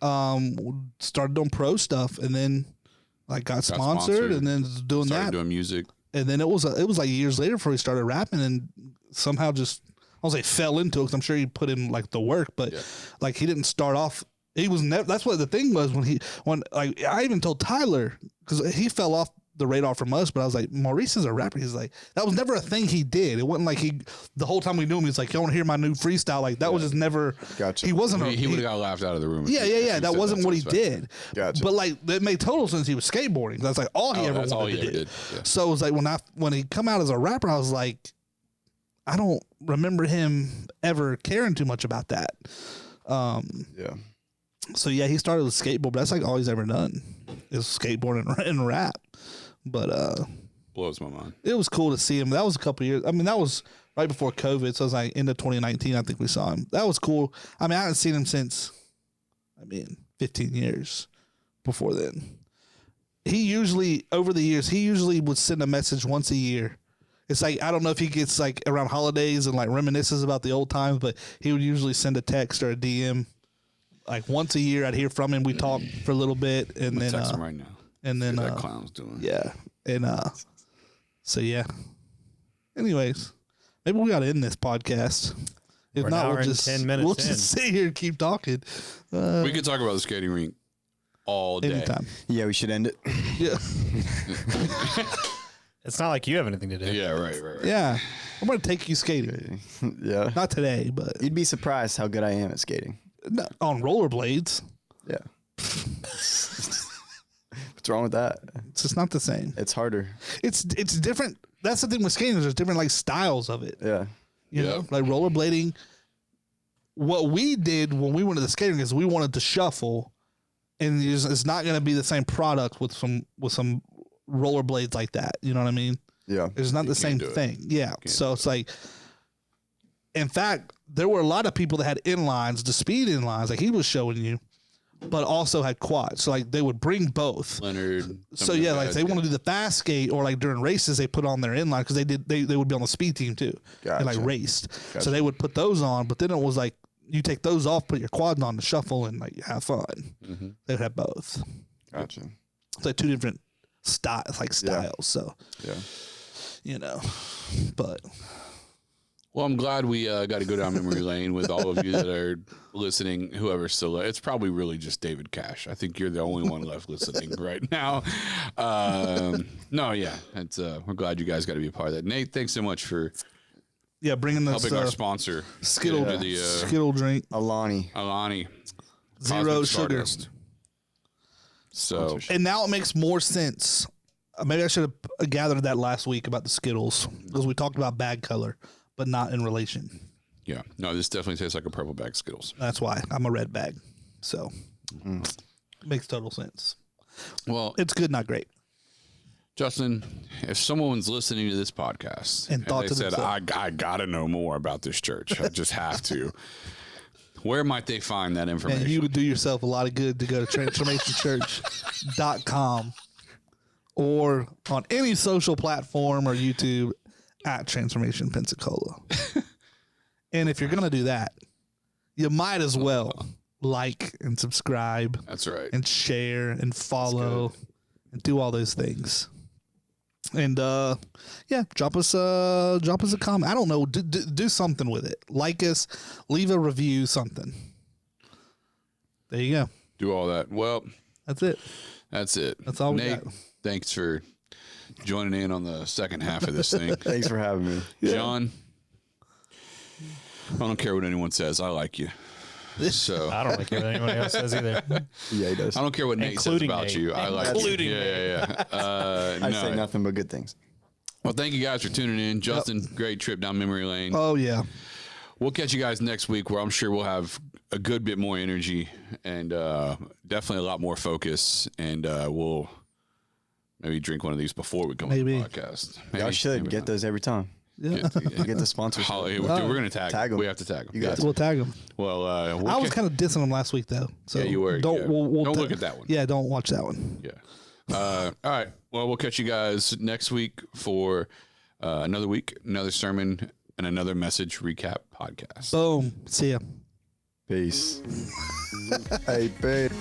started doing pro stuff, and then like got sponsored, and then doing Started that. doing music. And then it was like years later before he started rapping, and somehow just I was like fell into it because I'm sure he put in like the work, but like he didn't start off. He was never. That's what the thing was when like I even told Tyler because he fell off the radar from us, but I was like, Maurice is a rapper. He's like, that was never a thing he did. It wasn't like the whole time we knew him, he's like, you want to hear my new freestyle? Like that was just never. Gotcha. He wasn't. He would have got laughed out of the room. Yeah. That wasn't what he did. Gotcha. But like that made total sense. He was skateboarding. That's like all he ever that's all wanted he to ever do. did. Yeah. So it was like when he come out as a rapper, I was like, I don't remember him ever caring too much about that. Yeah. So yeah, he started with skateboard, but that's like all he's ever done is skateboard and rap. But Blows my mind. it was cool to see him. That was a couple years. I mean, that was right before COVID. So it was like end of 2019. I think we saw him. That was cool. I mean, I haven't seen him since, 15 years before then. He usually, over the years, would send a message once a year. It's like, I don't know if he gets like around holidays and like reminisces about the old times, but he would usually send a text or a DM like once a year. I'd hear from him. We talk for a little bit, and then text him right now. And then that clown's doing. Yeah, and so yeah. Anyways, maybe we got to end this podcast. If We're not, an hour we'll and just 10 minutes we'll just sit here and keep talking. We could talk about the skating rink all day. Anytime. Yeah, we should end it. Yeah, It's not like you have anything to do. Yeah, right. yeah. I'm gonna take you skating. Yeah. Not today, but You'd be surprised how good I am at skating. on rollerblades. Yeah. What's wrong with that? It's just not the same. It's harder. It's different. That's the thing with skating. There's different like styles of it. Yeah. You know, like rollerblading. What we did when we went to the skating is we wanted to shuffle, and it's not going to be the same product with some rollerblades like that. You know what I mean? Yeah. It's not the same thing. Yeah. So it's like, in fact, there were a lot of people that had inlines, the speed inlines, like he was showing you, but also had quads. So like they would bring both. Leonard. So yeah, like they want to do the fast skate or like during races they put on their inline because they would be on the speed team too. And like raced. So they would put those on, but then it was like you take those off, put your quads on to shuffle and like have fun. Mm-hmm. They would have both. Gotcha. It's like two different styles. Yeah. So you know, but Well, I'm glad we got to go down memory lane with all of you that are listening, whoever's still it's probably really just David Cash. I think you're the only one left listening right now. No, yeah, it's we're glad you guys got to be a part of that. Nate, thanks so much for bringing this helping our sponsor Skittle to the Skittle drink, Alani zero Cosmic sugar. Stardust. So And now it makes more sense. Maybe I should have gathered that last week about the Skittles because we talked about bag color, but not in relation. yeah, no, this definitely tastes like a purple bag of Skittles. That's why I'm a red bag. So it makes total sense. Well, It's good, not great. Justin, if someone's listening to this podcast And thought they to said, themselves, I got to know more about this church, I just have to, where might they find that information? And you would do yourself a lot of good to go to transformationchurch.com or on any social platform or YouTube at Transformation Pensacola. And if you're going to do that, you might as well like and subscribe. That's right. And share and follow and do all those things. And drop us a comment. I don't know, do something with it. Like us, leave a review, something. There you go. Do all that. Well, That's it. that's it. That's all we Nate, got. thanks for joining in on the second half of this thing. Thanks for having me. John, I don't care what anyone says. I like you. So I don't like what anyone else says either. Yeah, he does. I don't care what Nate says Including about Nate. you. I like Including you. Yeah. I say nothing but good things. Well, thank you guys for tuning in. Justin, great trip down memory lane. Oh, yeah. We'll catch you guys next week where I'm sure we'll have a good bit more energy and definitely a lot more focus. And we'll maybe drink one of these before we come on the podcast. Y'all should get those every time. Yeah. Get the sponsorship. Dude, we're going to tag them. them. We have to tag them. You guys. We'll tag them. Well, I was kind of dissing them last week, though. So Yeah, you were. Don't, Yeah. we'll Don't look at that one. Yeah, don't watch that one. Yeah. All right. Well, we'll catch you guys next week for another week, another sermon, and another message recap podcast. Boom. See ya. Peace. Hey, babe.